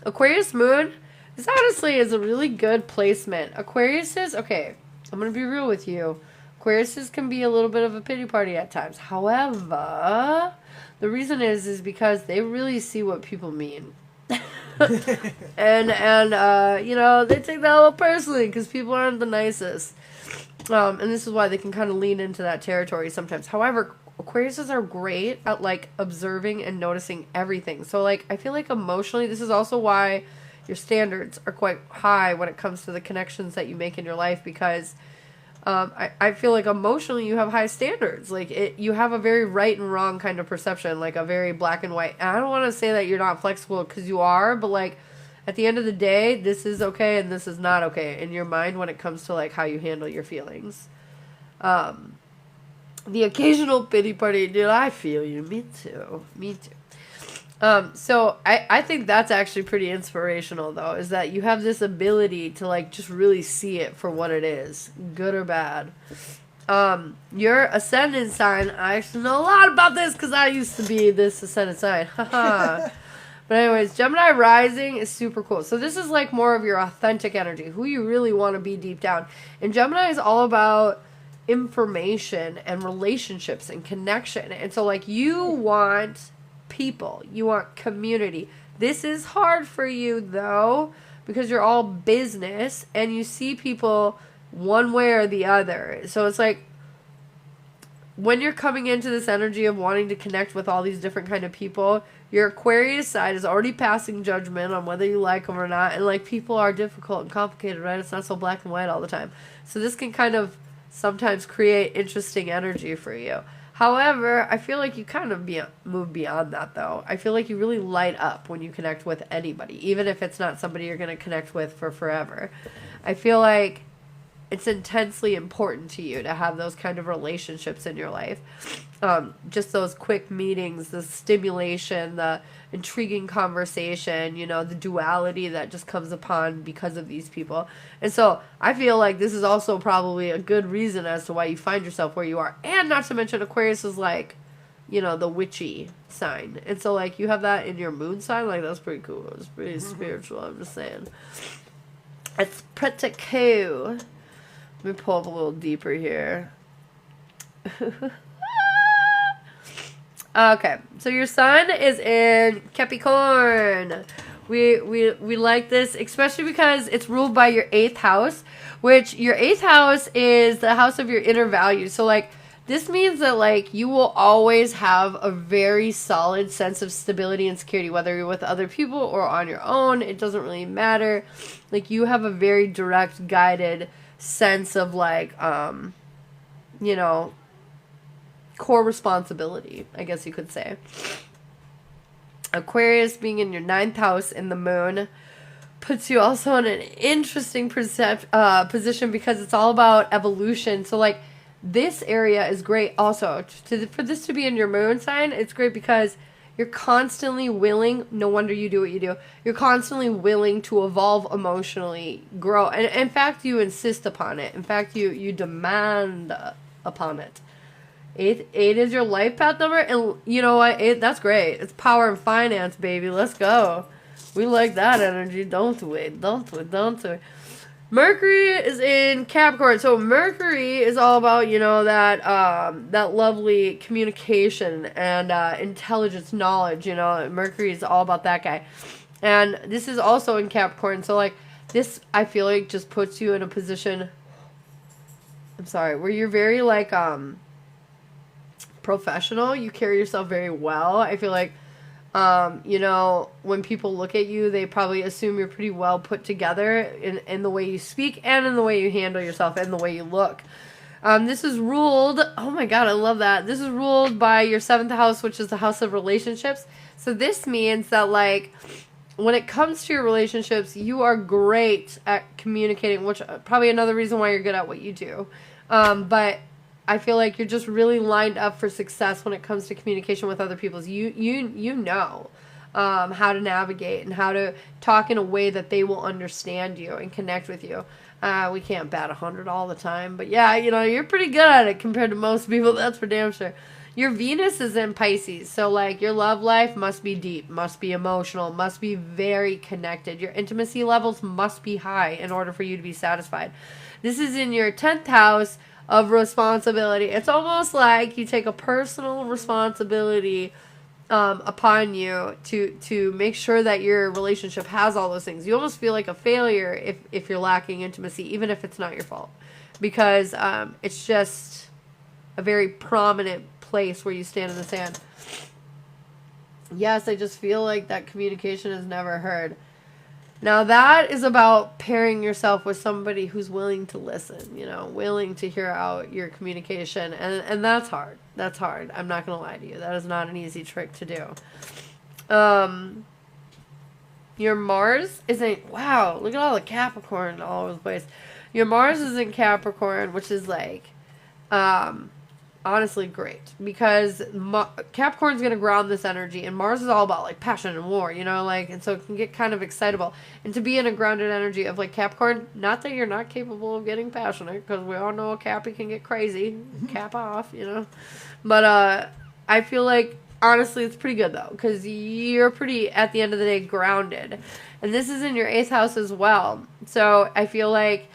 Aquarius moon, this honestly is a really good placement. Aquariuses, okay, I'm going to be real with you. Aquariuses can be a little bit of a pity party at times. However, the reason is because they really see what people mean. and you know, they take that a little personally because people aren't the nicest. And this is why they can kind of lean into that territory sometimes. However, Aquariuses are great at, like, observing and noticing everything. So, like, I feel like emotionally, this is also why your standards are quite high when it comes to the connections that you make in your life, because I feel like emotionally you have high standards. Like, you have a very right and wrong kind of perception, like a very black and white. And I don't want to say that you're not flexible, because you are, but, like, at the end of the day, this is okay and this is not okay in your mind when it comes to, like, how you handle your feelings. The occasional pity party, dude, I feel you. Me too. So I think that's actually pretty inspirational, though, is that you have this ability to, like, just really see it for what it is, good or bad. Your ascendant sign, I actually know a lot about this because I used to be this ascendant sign. Haha. But anyways, Gemini rising is super cool. So this is, like, more of your authentic energy, who you really want to be deep down. And Gemini is all about information and relationships and connection. And so, like, you want people, you want community. This is hard for you, though, because you're all business and you see people one way or the other. So it's like, when you're coming into this energy of wanting to connect with all these different kind of people, your Aquarius side is already passing judgment on whether you like them or not. And, like, people are difficult and complicated, right? It's not so black and white all the time. So this can kind of sometimes create interesting energy for you. However, I feel like you kind of move beyond that, though. I feel like you really light up when you connect with anybody, even if it's not somebody you're going to connect with for forever. I feel like it's intensely important to you to have those kind of relationships in your life. Just those quick meetings, the stimulation, the intriguing conversation, you know, the duality that just comes upon because of these people. And so I feel like this is also probably a good reason as to why you find yourself where you are. And not to mention, Aquarius is, like, you know, the witchy sign. And so, like, you have that in your moon sign. Like, that's pretty cool. It's pretty spiritual, I'm just saying. It's pretty cool. Let me pull up a little deeper here. Okay, so your sun is in Capricorn. We like this, especially because it's ruled by your 8th house, which your 8th house is the house of your inner values. So, like, this means that, like, you will always have a very solid sense of stability and security, whether you're with other people or on your own. It doesn't really matter. Like, you have a very direct, guided sense of, like, you know, core responsibility, I guess you could say. Aquarius being in your 9th house in the moon puts you also in an interesting position because it's all about evolution. So, like, this area is great also. For this to be in your moon sign, it's great because you're constantly willing, no wonder you do what you do, you're constantly willing to evolve emotionally, grow. And in fact, you insist upon it. In fact, you demand upon it. 8 is your life path number, and you know what? That's great. It's power and finance, baby. Let's go. We like that energy, don't we? Don't we? Mercury is in Capricorn, so Mercury is all about, you know, that lovely communication and intelligence, knowledge. You know, Mercury is all about that guy, and this is also in Capricorn. So, like, this, I feel like, just puts you in a position. I'm sorry, where you're very, like, professional. You carry yourself very well. I feel like, you know, when people look at you, they probably assume you're pretty well put together in the way you speak and in the way you handle yourself and the way you look. This is ruled, oh my god, I love that. This is ruled by your 7th house, which is the house of relationships. So this means that, like, when it comes to your relationships, you are great at communicating, which probably another reason why you're good at what you do. But I feel like you're just really lined up for success when it comes to communication with other people. You know how to navigate and how to talk in a way that they will understand you and connect with you. We can't bat 100 all the time, but yeah, you know, you're pretty good at it compared to most people. That's for damn sure. Your Venus is in Pisces, so, like, your love life must be deep, must be emotional, must be very connected. Your intimacy levels must be high in order for you to be satisfied. This is in your 10th house of responsibility. It's almost like you take a personal responsibility upon you to make sure that your relationship has all those things. You almost feel like a failure if you're lacking intimacy, even if it's not your fault, because it's just a very prominent place where you stand in the sand. Yes, I just feel like that communication is never heard. Now, that is about pairing yourself with somebody who's willing to listen, you know, willing to hear out your communication. And that's hard. That's hard. I'm not going to lie to you. That is not an easy trick to do. Your Mars is in, wow, look at all the Capricorn all over the place. Your Mars is in Capricorn, which is, like, honestly great, because Capricorn's going to ground this energy, and Mars is all about, like, passion and war, you know, like, and so it can get kind of excitable. And to be in a grounded energy of, like, Capricorn, not that you're not capable of getting passionate, because we all know a Cappy can get crazy, cap off, you know, but I feel like, honestly, it's pretty good, though, because you're pretty, at the end of the day, grounded. And this is in your 8th house as well, so I feel like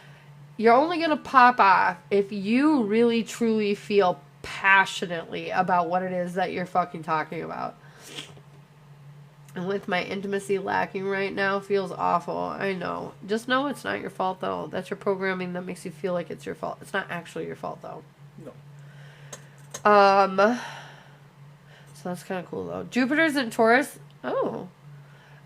you're only going to pop off if you really, truly feel passionately about what it is that you're fucking talking about. And with my intimacy lacking right now, feels awful. I know. Just know it's not your fault, though. That's your programming that makes you feel like it's your fault. It's not actually your fault, though. No. So that's kind of cool, though. Jupiter's in Taurus. Oh.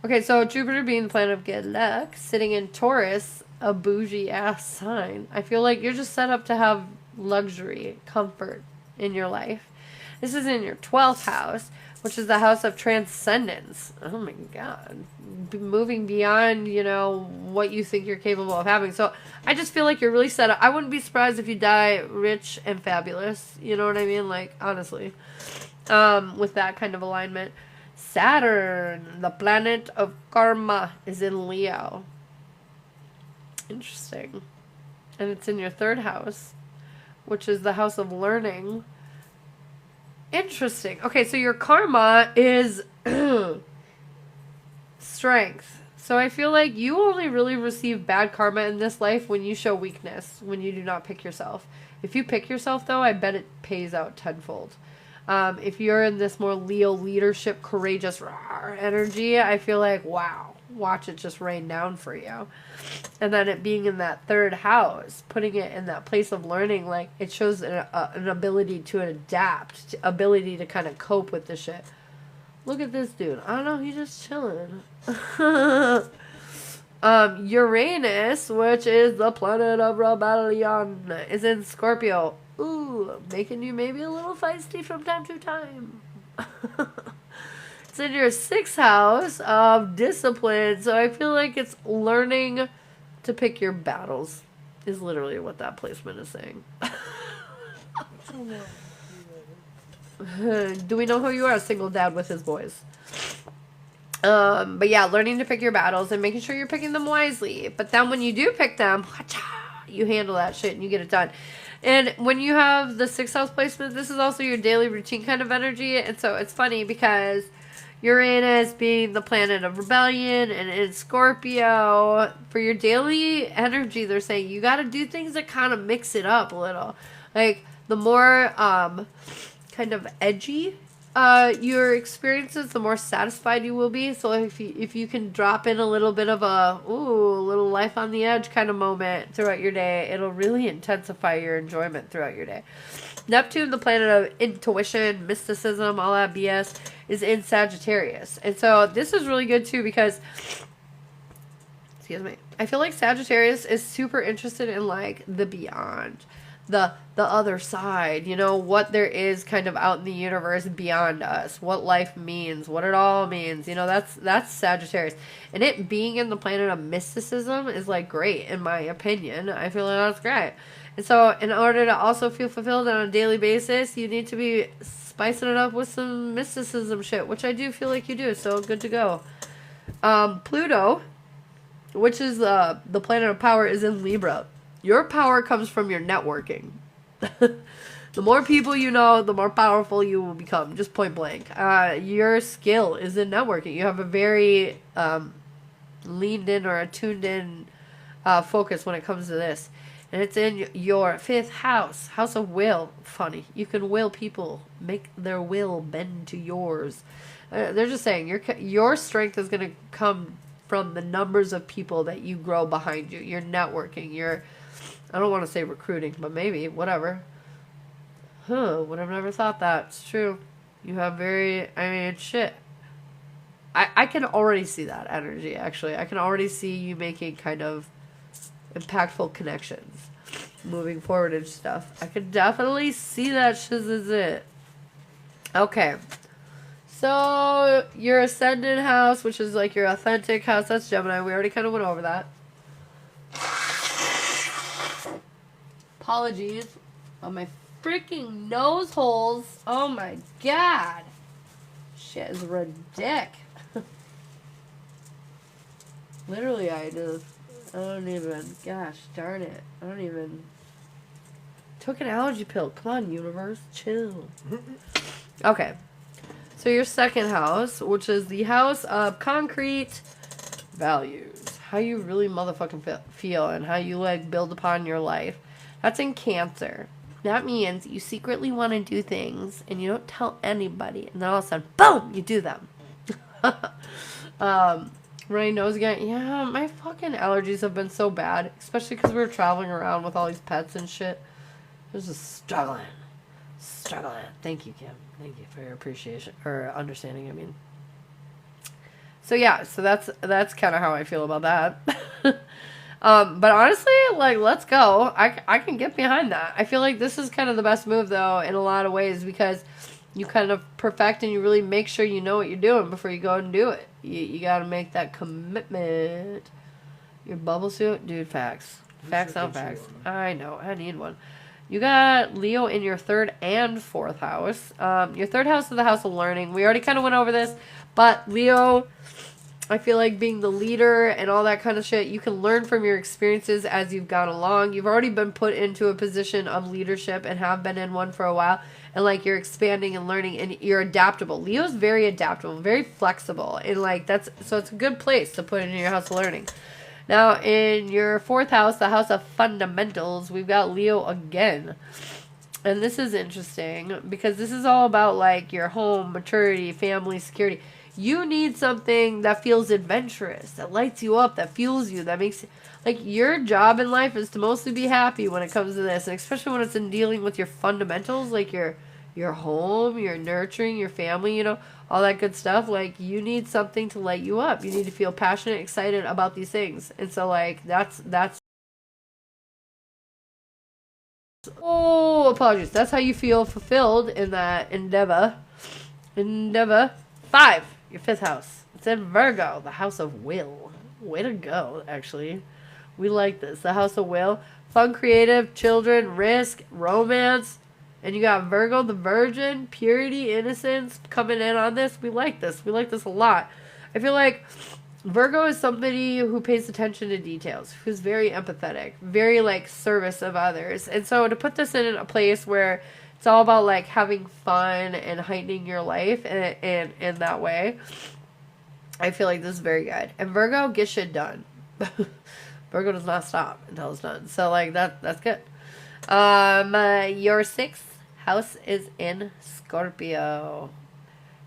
Okay, so Jupiter being the planet of good luck, sitting in Taurus, a bougie-ass sign. I feel like you're just set up to have luxury, comfort in your life. This is in your 12th house, which is the house of transcendence. Oh my god. Moving beyond, you know, what you think you're capable of having. So I just feel like you're really set up. I wouldn't be surprised if you die rich and fabulous. You know what I mean? Like, honestly. With that kind of alignment. Saturn, the planet of karma, is in Leo. Interesting. And it's in your 3rd house, which is the house of learning. Interesting. Okay, so your karma is strength. So I feel like you only really receive bad karma in this life when you show weakness, when you do not pick yourself. If you pick yourself, though, I bet it pays out tenfold. If you're in this more Leo leadership, courageous energy, I feel like, wow, watch it just rain down for you. And then it being in that third house, putting it in that place of learning, like it shows an ability to adapt, ability to kind of cope with the shit. Look at this dude. I don't know, he's just chilling. Uranus, which is the planet of rebellion, is in Scorpio. Ooh, making you maybe a little feisty from time to time. It's in your 6th house of discipline, so I feel like it's learning to pick your battles, is literally what that placement is saying. Do we know who you are? A single dad with his boys. But yeah, learning to pick your battles and making sure you're picking them wisely. But then when you do pick them, you handle that shit and you get it done. And when you have the 6th house placement, this is also your daily routine kind of energy. And so it's funny because Uranus being the planet of rebellion and in Scorpio, for your daily energy, they're saying you got to do things that kind of mix it up a little. Like the more kind of edgy your experiences, the more satisfied you will be. So if you can drop in a little bit of a little life on the edge kind of moment throughout your day, it'll really intensify your enjoyment throughout your day. Neptune, the planet of intuition, mysticism, all that BS, is in Sagittarius. And so this is really good too because, excuse me, I feel like Sagittarius is super interested in like the beyond. The other side, you know, what there is kind of out in the universe beyond us, what life means, what it all means, you know, that's Sagittarius. And it being in the planet of mysticism is like great, in my opinion. I feel like that's great. And so in order to also feel fulfilled on a daily basis, you need to be spicing it up with some mysticism shit, which I do feel like you do, so good to go. Pluto, which is the planet of power, is in Libra. Your power comes from your networking. The more people you know, the more powerful you will become, just point blank. Your skill is in networking. You have a very leaned in or attuned in focus when it comes to this. And it's in your 5th house, house of will. Funny. You can will people, make their will bend to yours. They're just saying your strength is going to come from the numbers of people that you grow behind you. Your networking, your... I don't want to say recruiting, but maybe, whatever. Would have never thought that. It's true. You have shit. I can already see that energy, actually. I can already see you making kind of impactful connections. Moving forward and stuff. I could definitely see that shit. Okay. So, your ascendant house, which is like your authentic house, that's Gemini. We already kind of went over that. Apologies on my freaking nose holes. Oh my god. Shit is ridiculous. Literally, I don't even, gosh darn it. I don't even. Took an allergy pill. Come on, universe. Chill. Okay. So your 2nd house, which is the house of concrete values. How you really motherfucking feel and how you like build upon your life. That's in Cancer. That means you secretly want to do things and you don't tell anybody. And then all of a sudden, boom, you do them. Runny nose again. Yeah, my fucking allergies have been so bad. Especially because we were traveling around with all these pets and shit. It was just struggling. Thank you, Kim. Thank you for your appreciation. Or understanding, I mean. So yeah, so that's kind of how I feel about that. But honestly, like, let's go. I can get behind that. I feel like this is kind of the best move, though, in a lot of ways, because you kind of perfect and you really make sure you know what you're doing before you go and do it. You got to make that commitment. Your bubble suit? Dude, facts. Facts on facts. I know. I need one. You got Leo in your 3rd and 4th house. Your 3rd house is the house of learning. We already kind of went over this, but Leo, I feel like being the leader and all that kind of shit, you can learn from your experiences as you've gone along. You've already been put into a position of leadership and have been in one for a while. And, like, you're expanding and learning and you're adaptable. Leo's very adaptable, very flexible. And, like, so it's a good place to put in your house of learning. Now, in your 4th house, the house of fundamentals, we've got Leo again. And this is interesting because this is all about like your home, maturity, family, security. You need something that feels adventurous, that lights you up, that fuels you, that makes like your job in life is to mostly be happy when it comes to this, and especially when it's in dealing with your fundamentals, like your home, your nurturing, your family, you know, all that good stuff. Like you need something to light you up. You need to feel passionate, excited about these things. And so like that's oh, apologies. That's how you feel fulfilled in that endeavor. Endeavor 5, your 5th house. It's in Virgo, the house of will. Way to go, actually. We like this. The house of will. Fun, creative, children, risk, romance. And you got Virgo, the virgin, purity, innocence coming in on this. We like this. We like this a lot. I feel like Virgo is somebody who pays attention to details, who's very empathetic, very like service of others. And so to put this in a place where it's all about like having fun and heightening your life and in that way, I feel like this is very good. And Virgo gets shit done. Virgo does not stop until it's done. So like that's good. Your 6th house is in Scorpio.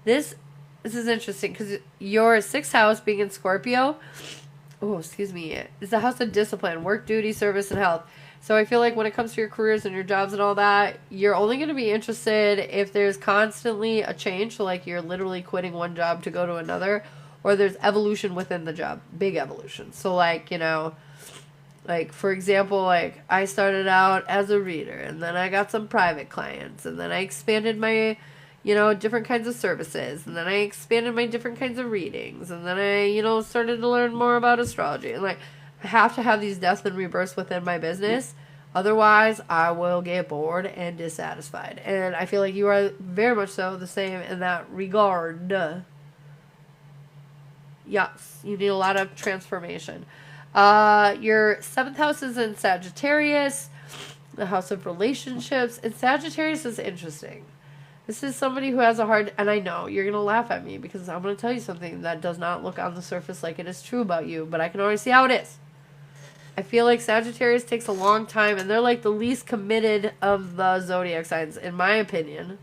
This is interesting because your 6th house being in Scorpio, is the house of discipline, work, duty, service, and health. So I feel like when it comes to your careers and your jobs and all that, you're only going to be interested if there's constantly a change. So like you're literally quitting one job to go to another, or there's evolution within the job, big evolution. So like, you know, like for example, like I started out as a reader and then I got some private clients and then I expanded my, you know, different kinds of services, and then I expanded my different kinds of readings, and then I, you know, started to learn more about astrology. And like I have to have these deaths and rebirths within my business. Otherwise, I will get bored and dissatisfied. And I feel like you are very much so the same in that regard. Yes, you need a lot of transformation. Your 7th house is in Sagittarius, the house of relationships. And Sagittarius is interesting. This is somebody who has a hard, and I know you're going to laugh at me because I'm going to tell you something that does not look on the surface like it is true about you, but I can already see how it is. I feel like Sagittarius takes a long time, and they're like the least committed of the zodiac signs, in my opinion.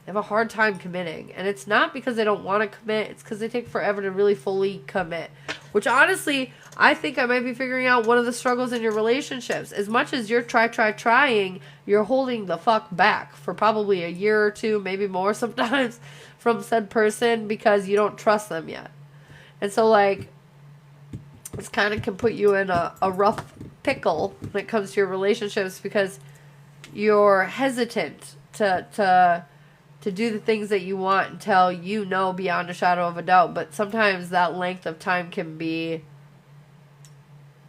They have a hard time committing, and it's not because they don't want to commit, it's because they take forever to really fully commit. Which honestly, I think I might be figuring out one of the struggles in your relationships. As much as you're trying, you're holding the fuck back for probably a year or two, maybe more sometimes, from said person because you don't trust them yet. And so like, this kind of can put you in a rough pickle when it comes to your relationships because you're hesitant to do the things that you want until you know beyond a shadow of a doubt. But sometimes that length of time can be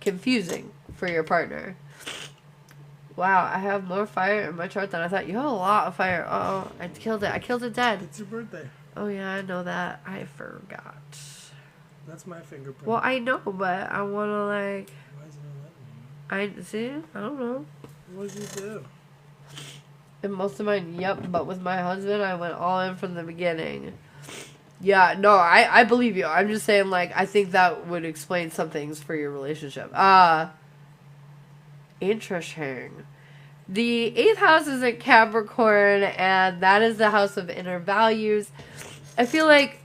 confusing for your partner. Wow, I have more fire in my chart than I thought. You have a lot of fire. Oh, I killed it. I killed it dead. It's your birthday. Oh, yeah, I know that. I forgot. That's my fingerprint. Well, I know, but I want to, like... Why is it not letting me? See? I don't know. What did you do? And most of mine, yep, but with my husband, I went all in from the beginning. Yeah, no, I believe you. I'm just saying, like, I think that would explain some things for your relationship. Interesting. The 8th house is in Capricorn, and that is the house of inner values. I feel like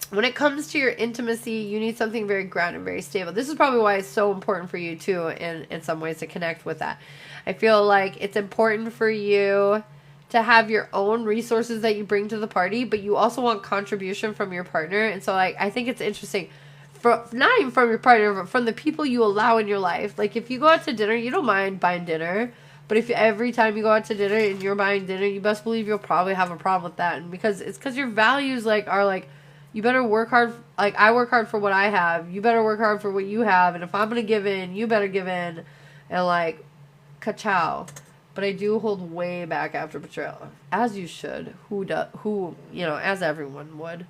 when it comes to your intimacy, you need something very grounded, very stable. This is probably why it's so important for you, too, in some ways, to connect with that. I feel like it's important for you to have your own resources that you bring to the party, but you also want contribution from your partner. And so, like, I think it's interesting, not even from your partner, but from the people you allow in your life. Like, if you go out to dinner, you don't mind buying dinner. But if every time you go out to dinner and you're buying dinner, you best believe you'll probably have a problem with that. And because your values, like, are, like, you better work hard. Like, I work hard for what I have. You better work hard for what you have. And if I'm going to give in, you better give in. And, like, ka-chow. But I do hold way back after betrayal. As you should. Who, you know, as everyone would.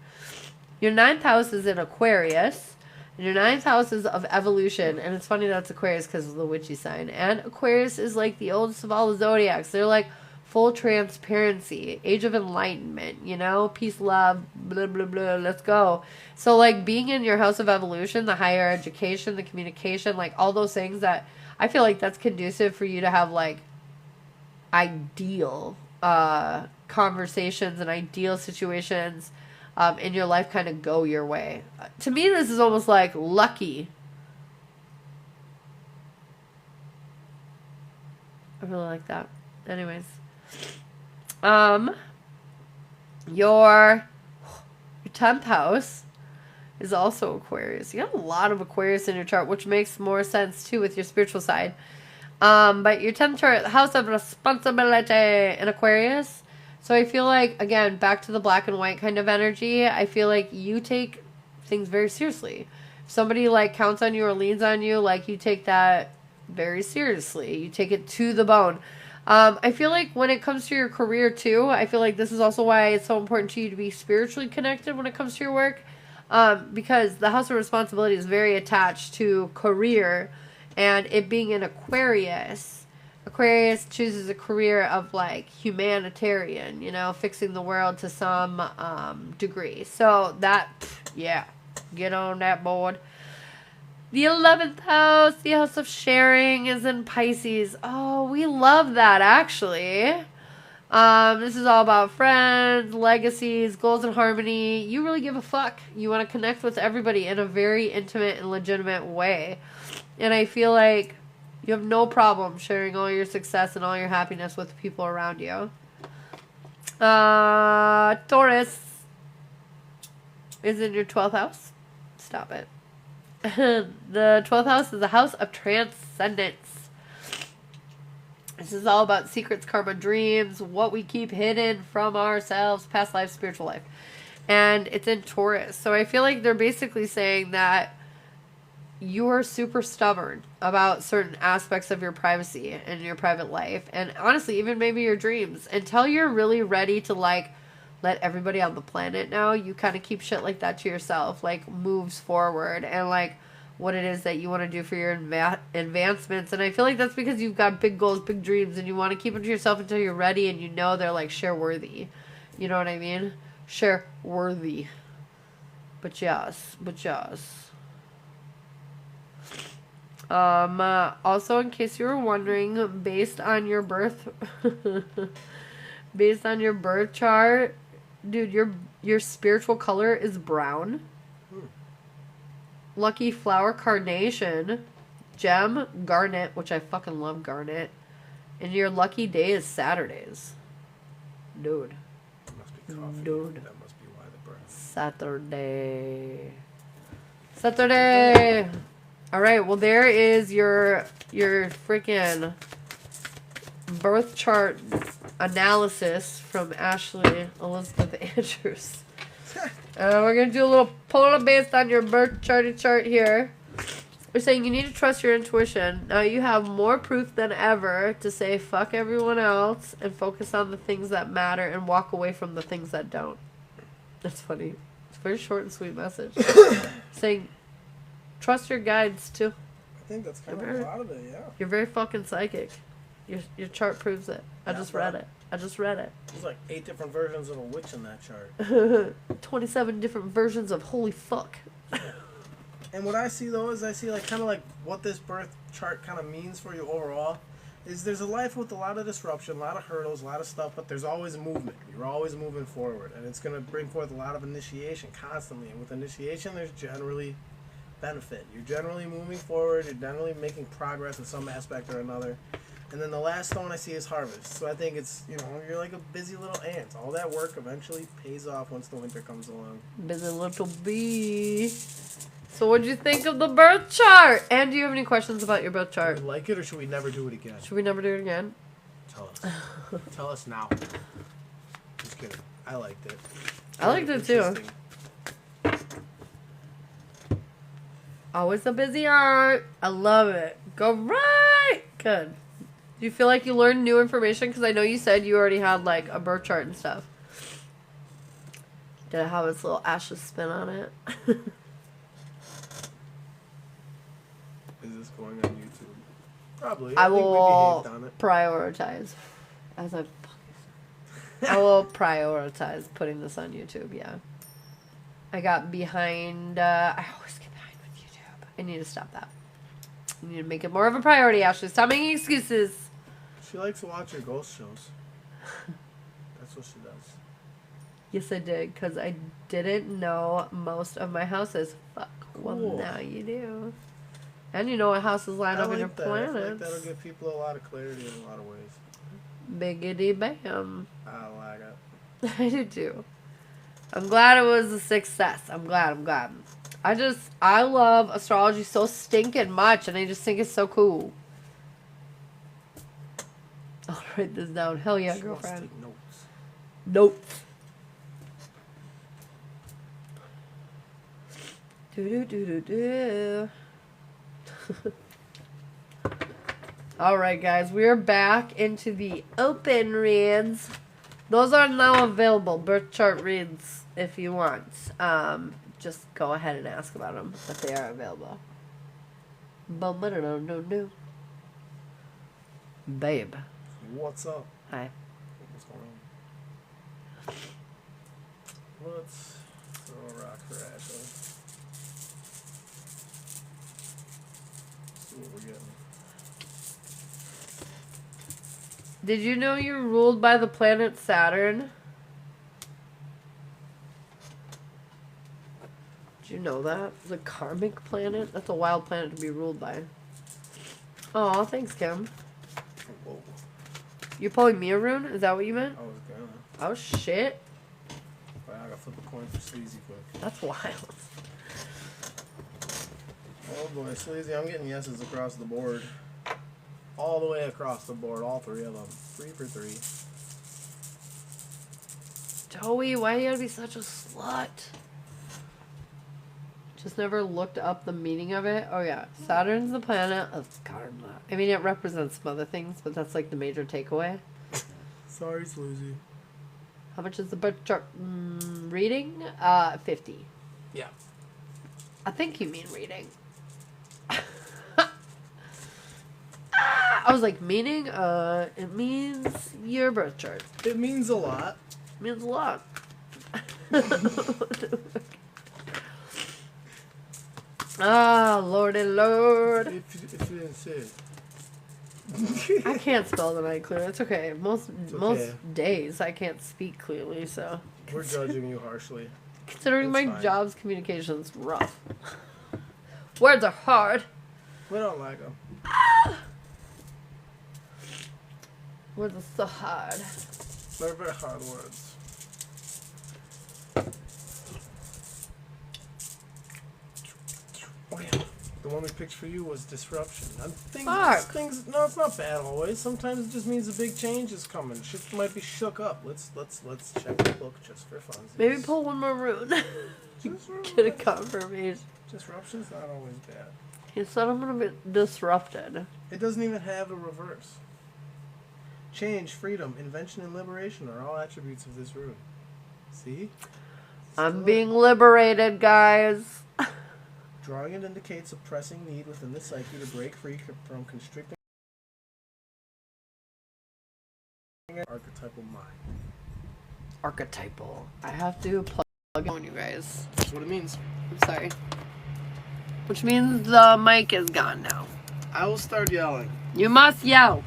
Your 9th house is in Aquarius. And your 9th house is of evolution. And it's funny that's Aquarius because of the witchy sign. And Aquarius is like the oldest of all the zodiacs. They're like full transparency, age of enlightenment, you know, peace, love, blah, blah, blah, let's go. So, like, being in your house of evolution, the higher education, the communication, like, all those things that I feel like that's conducive for you to have, like, ideal conversations and ideal situations in your life kind of go your way. To me, this is almost like lucky. I really like that. Anyways. Your 10th house is also Aquarius. You have a lot of Aquarius in your chart, which makes more sense too with your spiritual side. But your 10th chart, house of responsibility in Aquarius. So I feel like, again, back to the black and white kind of energy, I feel like you take things very seriously. If somebody like counts on you or leans on you, like you take that very seriously. You take it to the bone. I feel like when it comes to your career too, I feel like this is also why it's so important to you to be spiritually connected when it comes to your work. Because the house of responsibility is very attached to career, and it being an Aquarius. Aquarius chooses a career of like humanitarian, you know, fixing the world to some degree. So that, yeah, get on that board. The 11th house, the house of sharing, is in Pisces. Oh, we love that, actually. This is all about friends, legacies, goals, and harmony. You really give a fuck. You want to connect with everybody in a very intimate and legitimate way. And I feel like you have no problem sharing all your success and all your happiness with the people around you. Taurus is in your 12th house. Stop it. The 12th house is the house of transcendence. This is all about secrets, karma, dreams, what we keep hidden from ourselves, past life, spiritual life. And it's in Taurus. So I feel like they're basically saying that you're super stubborn about certain aspects of your privacy and your private life. And honestly, even maybe your dreams. Until you're really ready to like let everybody on the planet know, you kind of keep shit like that to yourself, like moves forward and like what it is that you want to do for your advancements. And I feel like that's because you've got big goals, big dreams, and you want to keep them to yourself until you're ready and you know they're like share worthy. You know what I mean? Share worthy. But yes. Also, in case you were wondering, based on your birth chart, dude, your spiritual color is brown. Lucky flower, carnation. Gem, garnet, which I fucking love garnet. And your lucky day is Saturdays. Dude. Must be coffee. Dude. That must be why the brown. Saturday. Alright, well there is your freaking birth chart analysis from Ashley Elizabeth Andrews. We're going to do a little polar based on your birth chart here. We're saying you need to trust your intuition. Now you have more proof than ever to say fuck everyone else and focus on the things that matter and walk away from the things that don't. That's funny. It's a very short and sweet message. Saying trust your guides too. I think that's kind of a lot of it, yeah. You're very fucking psychic. Your chart proves it. I just read it. There's like 8 different versions of a witch in that chart. 27 different versions of holy fuck. And what I see though is I see like kind of like what this birth chart kind of means for you overall is there's a life with a lot of disruption, a lot of hurdles, a lot of stuff, but there's always movement. You're always moving forward, and it's going to bring forth a lot of initiation constantly. And with initiation, there's generally benefit. You're generally moving forward. You're generally making progress in some aspect or another. And then the last stone I see is harvest. So I think it's, you know, you're like a busy little ant. All that work eventually pays off once the winter comes along. Busy little bee. So what'd you think of the birth chart? And do you have any questions about your birth chart? Do we like it or should we never do it again? Should we never do it again? Tell us. Tell us now. Just kidding. I liked it. I liked it too. Interesting. Always a busy art. I love it. Go right. Good. Do you feel like you learned new information? Because I know you said you already had like a birth chart and stuff. Did it have its little ashes spin on it? Is this going on YouTube? Probably. I think we will behaved on it. prioritize. I will prioritize putting this on YouTube, yeah. I got behind, I always get behind with YouTube. I need to stop that. You need to make it more of a priority, Ashley. Stop making excuses. She likes to watch her ghost shows. That's what she does. Yes, I did, because I didn't know most of my houses. Fuck. Well, Cool. now you do. And you know what houses line I up in your like that. I feel like planets. that'll give people a lot of clarity in a lot of ways. Biggity bam. I like it. I do too. I'm glad it was a success. I'm glad. I love astrology so stinking much, and I just think it's so cool. I'll write this down. Hell yeah, She wants to girlfriend. take notes. Notes. Do. Alright, guys, we're back into the open reads. Those are now available, birth chart reads, if you want. Just go ahead and ask about them, but they are available. No. Babe. What's up? Hi. What's going on? Let's throw a rock for Ashley. See what we're getting. Did you know you're ruled by the planet Saturn? Did you know that? The karmic planet? That's a wild planet to be ruled by. Oh, thanks, Kim. Whoa. You're pulling me a rune? Is that what you meant? I was gonna. Oh, shit. But I gotta flip a coin for Sleazy quick. That's wild. Oh boy, Sleazy, I'm getting yeses across the board. All the way across the board, all three of them. 3 for 3. Joey, why you gotta be such a slut? Just never looked up the meaning of it. Oh yeah, Saturn's the planet of karma. I mean, it represents some other things, but that's like the major takeaway. Sorry, Sleazy. How much is the birth chart reading? 50. Yeah. I think you mean reading. I was like, meaning? It means your birth chart. It means a lot. It means a lot. Ah, lordy lord. If you didn't say it. I can't spell the night clear. It's okay. Most okay. days I can't speak clearly, so. We're judging you harshly. Considering That's my fine. job's communications rough. Words are hard. We don't like them. Words are so hard. They're very hard words. Oh yeah. The one we picked for you was disruption. Fuck. No, it's not bad always. Sometimes it just means a big change is coming. Shit might be shook up. Let's check the book just for fun. Maybe pull one more rune. Get a confirmation. Disruption's not always bad. He said I'm gonna be disrupted. It doesn't even have a reverse. Change, freedom, invention, and liberation are all attributes of this rune. See? I'm Still- being liberated, guys. Drawing it indicates a pressing need within the psyche to break free from constricting archetypal mind. Archetypal. I have to plug in, you guys. That's what it means. I'm sorry. Which means the mic is gone now. I will start yelling. You must yell.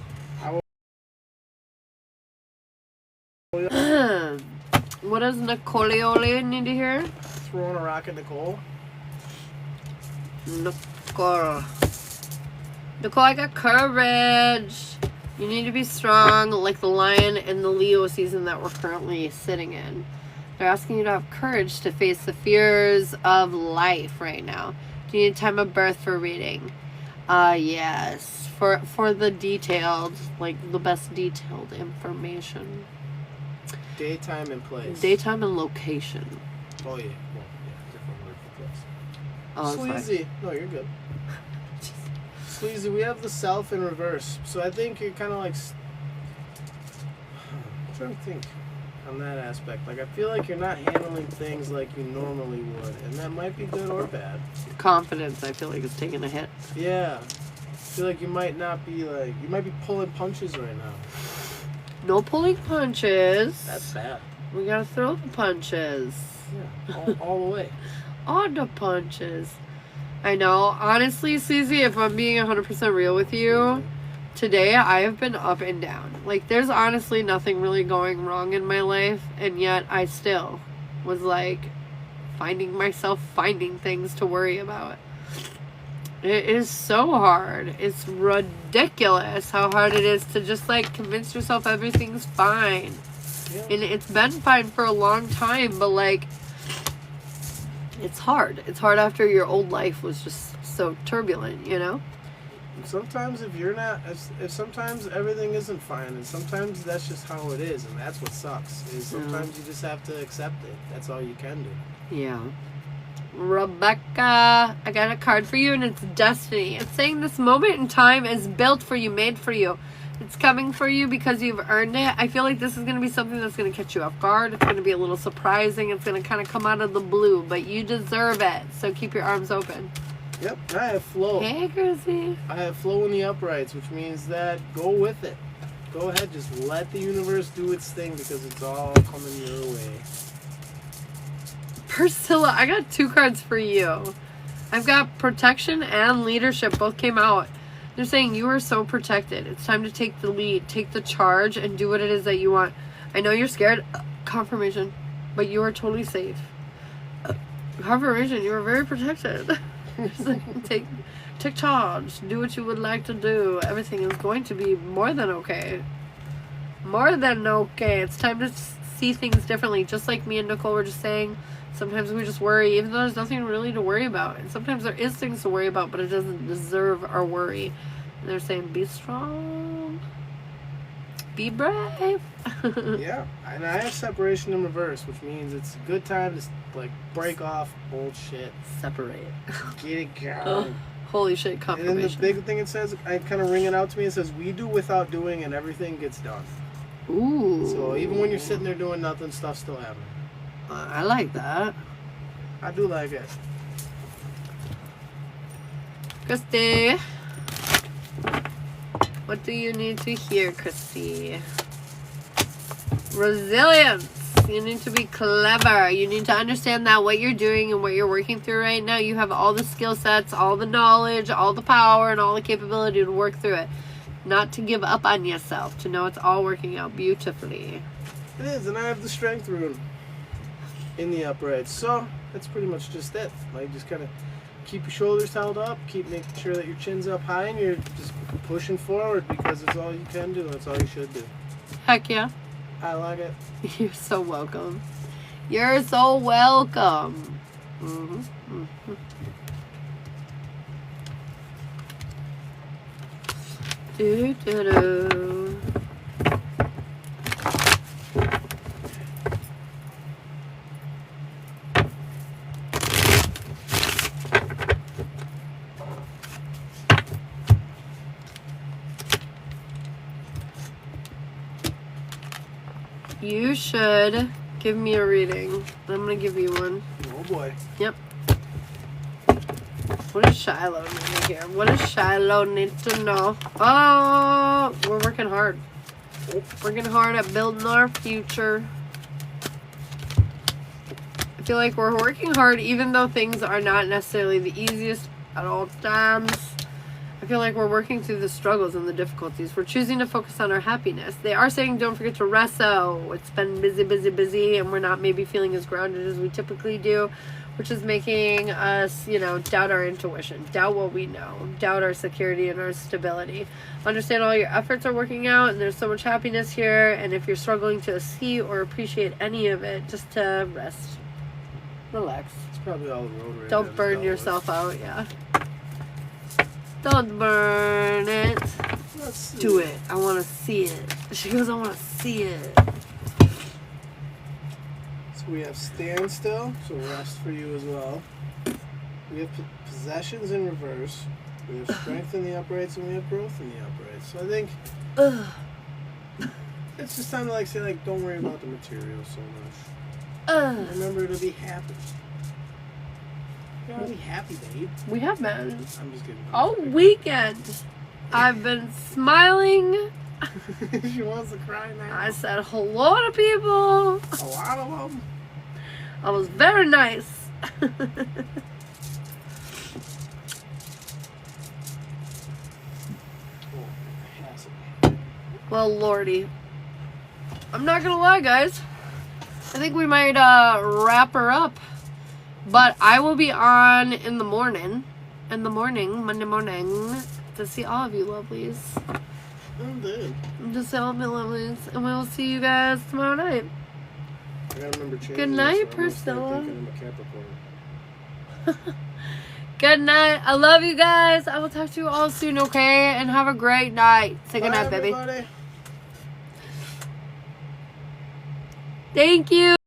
What does Nicolioli need to hear? Throwing a rock at Nicole. Nicole, I got courage. You need to be strong like the lion in the Leo season that we're currently sitting in. They're asking you to have courage to face the fears of life right now. Do you need time of birth for reading? Yes. For the detailed, like the best detailed information. Daytime and place. Daytime and location. Oh yeah. Well, yeah. Different word for place. Oh, it's fine. Sleazy. No, you're good. Sleazy, we have the self in reverse. So I think you're kind of like... I'm trying to think on that aspect. Like, I feel like you're not handling things like you normally would. And that might be good or bad. Confidence, I feel like, is taking a hit. Yeah. I feel like you might not be like... You might be pulling punches right now. No pulling punches. That's bad. We gotta throw the punches. Yeah. All the way. On the punches. I know. Honestly, Susie, if I'm being 100% real with you, today I have been up and down. Like, there's honestly nothing really going wrong in my life, and yet I still was like finding myself finding things to worry about. It is so hard. It's ridiculous how hard it is to just like convince yourself everything's fine. Yeah. And it's been fine for a long time, but like, it's hard. It's hard after your old life was just so turbulent, you know? Sometimes if you're not, if sometimes everything isn't fine, and sometimes that's just how it is, and that's what sucks, is sometimes you just have to accept it. That's all you can do. Yeah. Rebecca, I got a card for you, and it's destiny. It's saying this moment in time is built for you, made for you. It's coming for you because you've earned it. I feel like this is going to be something that's going to catch you off guard. It's going to be a little surprising. It's going to kind of come out of the blue, but you deserve it. So keep your arms open. Yep, I have flow. Hey, Chrissy. I have flow in the uprights, which means that go with it. Go ahead, just let the universe do its thing because it's all coming your way. Priscilla, I got 2 cards for you. I've got protection and leadership. Both came out. They're saying you are so protected. It's time to take the lead, take the charge, and do what it is that you want. I know you're scared. Confirmation. But you are totally safe. Confirmation. You are very protected. Just like, take charge. Do what you would like to do. Everything is going to be more than okay. More than okay. It's time to see things differently. Just like me and Nicole were just saying, sometimes we just worry, even though there's nothing really to worry about. And sometimes there is things to worry about, but it doesn't deserve our worry. And they're saying, be strong. Be brave. Yeah, and I have separation in reverse, which means it's a good time to like break off old shit. Separate. Get it going. Oh, holy shit, And confirmation. then the big thing it says, I kind of ring it out to me. It says, we do without doing and everything gets done. Ooh. So even when you're sitting there doing nothing, stuff's still happening. I like that. I do like it. Christy. What do you need to hear, Christy? Resilience. You need to be clever. You need to understand that what you're doing and what you're working through right now, you have all the skill sets, all the knowledge, all the power, and all the capability to work through it. Not to give up on yourself, to know it's all working out beautifully. It is, and I have the strength rune in the uprights. So that's pretty much just it. Like, just kind of keep your shoulders held up, keep making sure that your chin's up high, and you're just pushing forward because it's all you can do. It's all you should do. Heck yeah. I like it. You're so welcome. You're so welcome. Mm-hmm. Mm-hmm. Do-do-do. You should give me a reading. I'm gonna give you one. Oh boy. Yep. What does Shiloh need to hear? What does Shiloh need to know? Oh, we're working hard. Working hard at building our future. I feel like we're working hard even though things are not necessarily the easiest at all times. I feel like we're working through the struggles and the difficulties. We're choosing to focus on our happiness. They are saying don't forget to rest though. It's been busy, and we're not maybe feeling as grounded as we typically do, which is making us, doubt our intuition, doubt what we know, doubt our security and our stability. Understand all your efforts are working out, and there's so much happiness here, and if you're struggling to see or appreciate any of it, just to rest. Relax. It's probably all the road rage. Don't burn yourself out, yeah. Don't burn it. Do it. I want to see it. She goes, I want to see it. So we have standstill, so rest for you as well. We have possessions in reverse. We have strength in the uprights, and we have growth in the uprights. So I think it's just time to say don't worry about the material so much. Remember to be happy. You gotta be happy, babe. We have been. I'm just kidding. All weekend, I've been smiling. She wants to cry now. I said hello to people. A lot of them. I was very nice. Well, lordy. I'm not gonna lie, guys. I think we might wrap her up. But I will be on in the morning. Monday morning. To see all of you lovelies. I'm dead. To see all of my lovelies. And we will see you guys tomorrow night. I gotta remember changing Good this, night, so I'm gonna start Priscilla. thinking I'm a Capricorn. Good night. I love you guys. I will talk to you all soon, okay? And have a great night. Say good night, baby. Everybody. Thank you.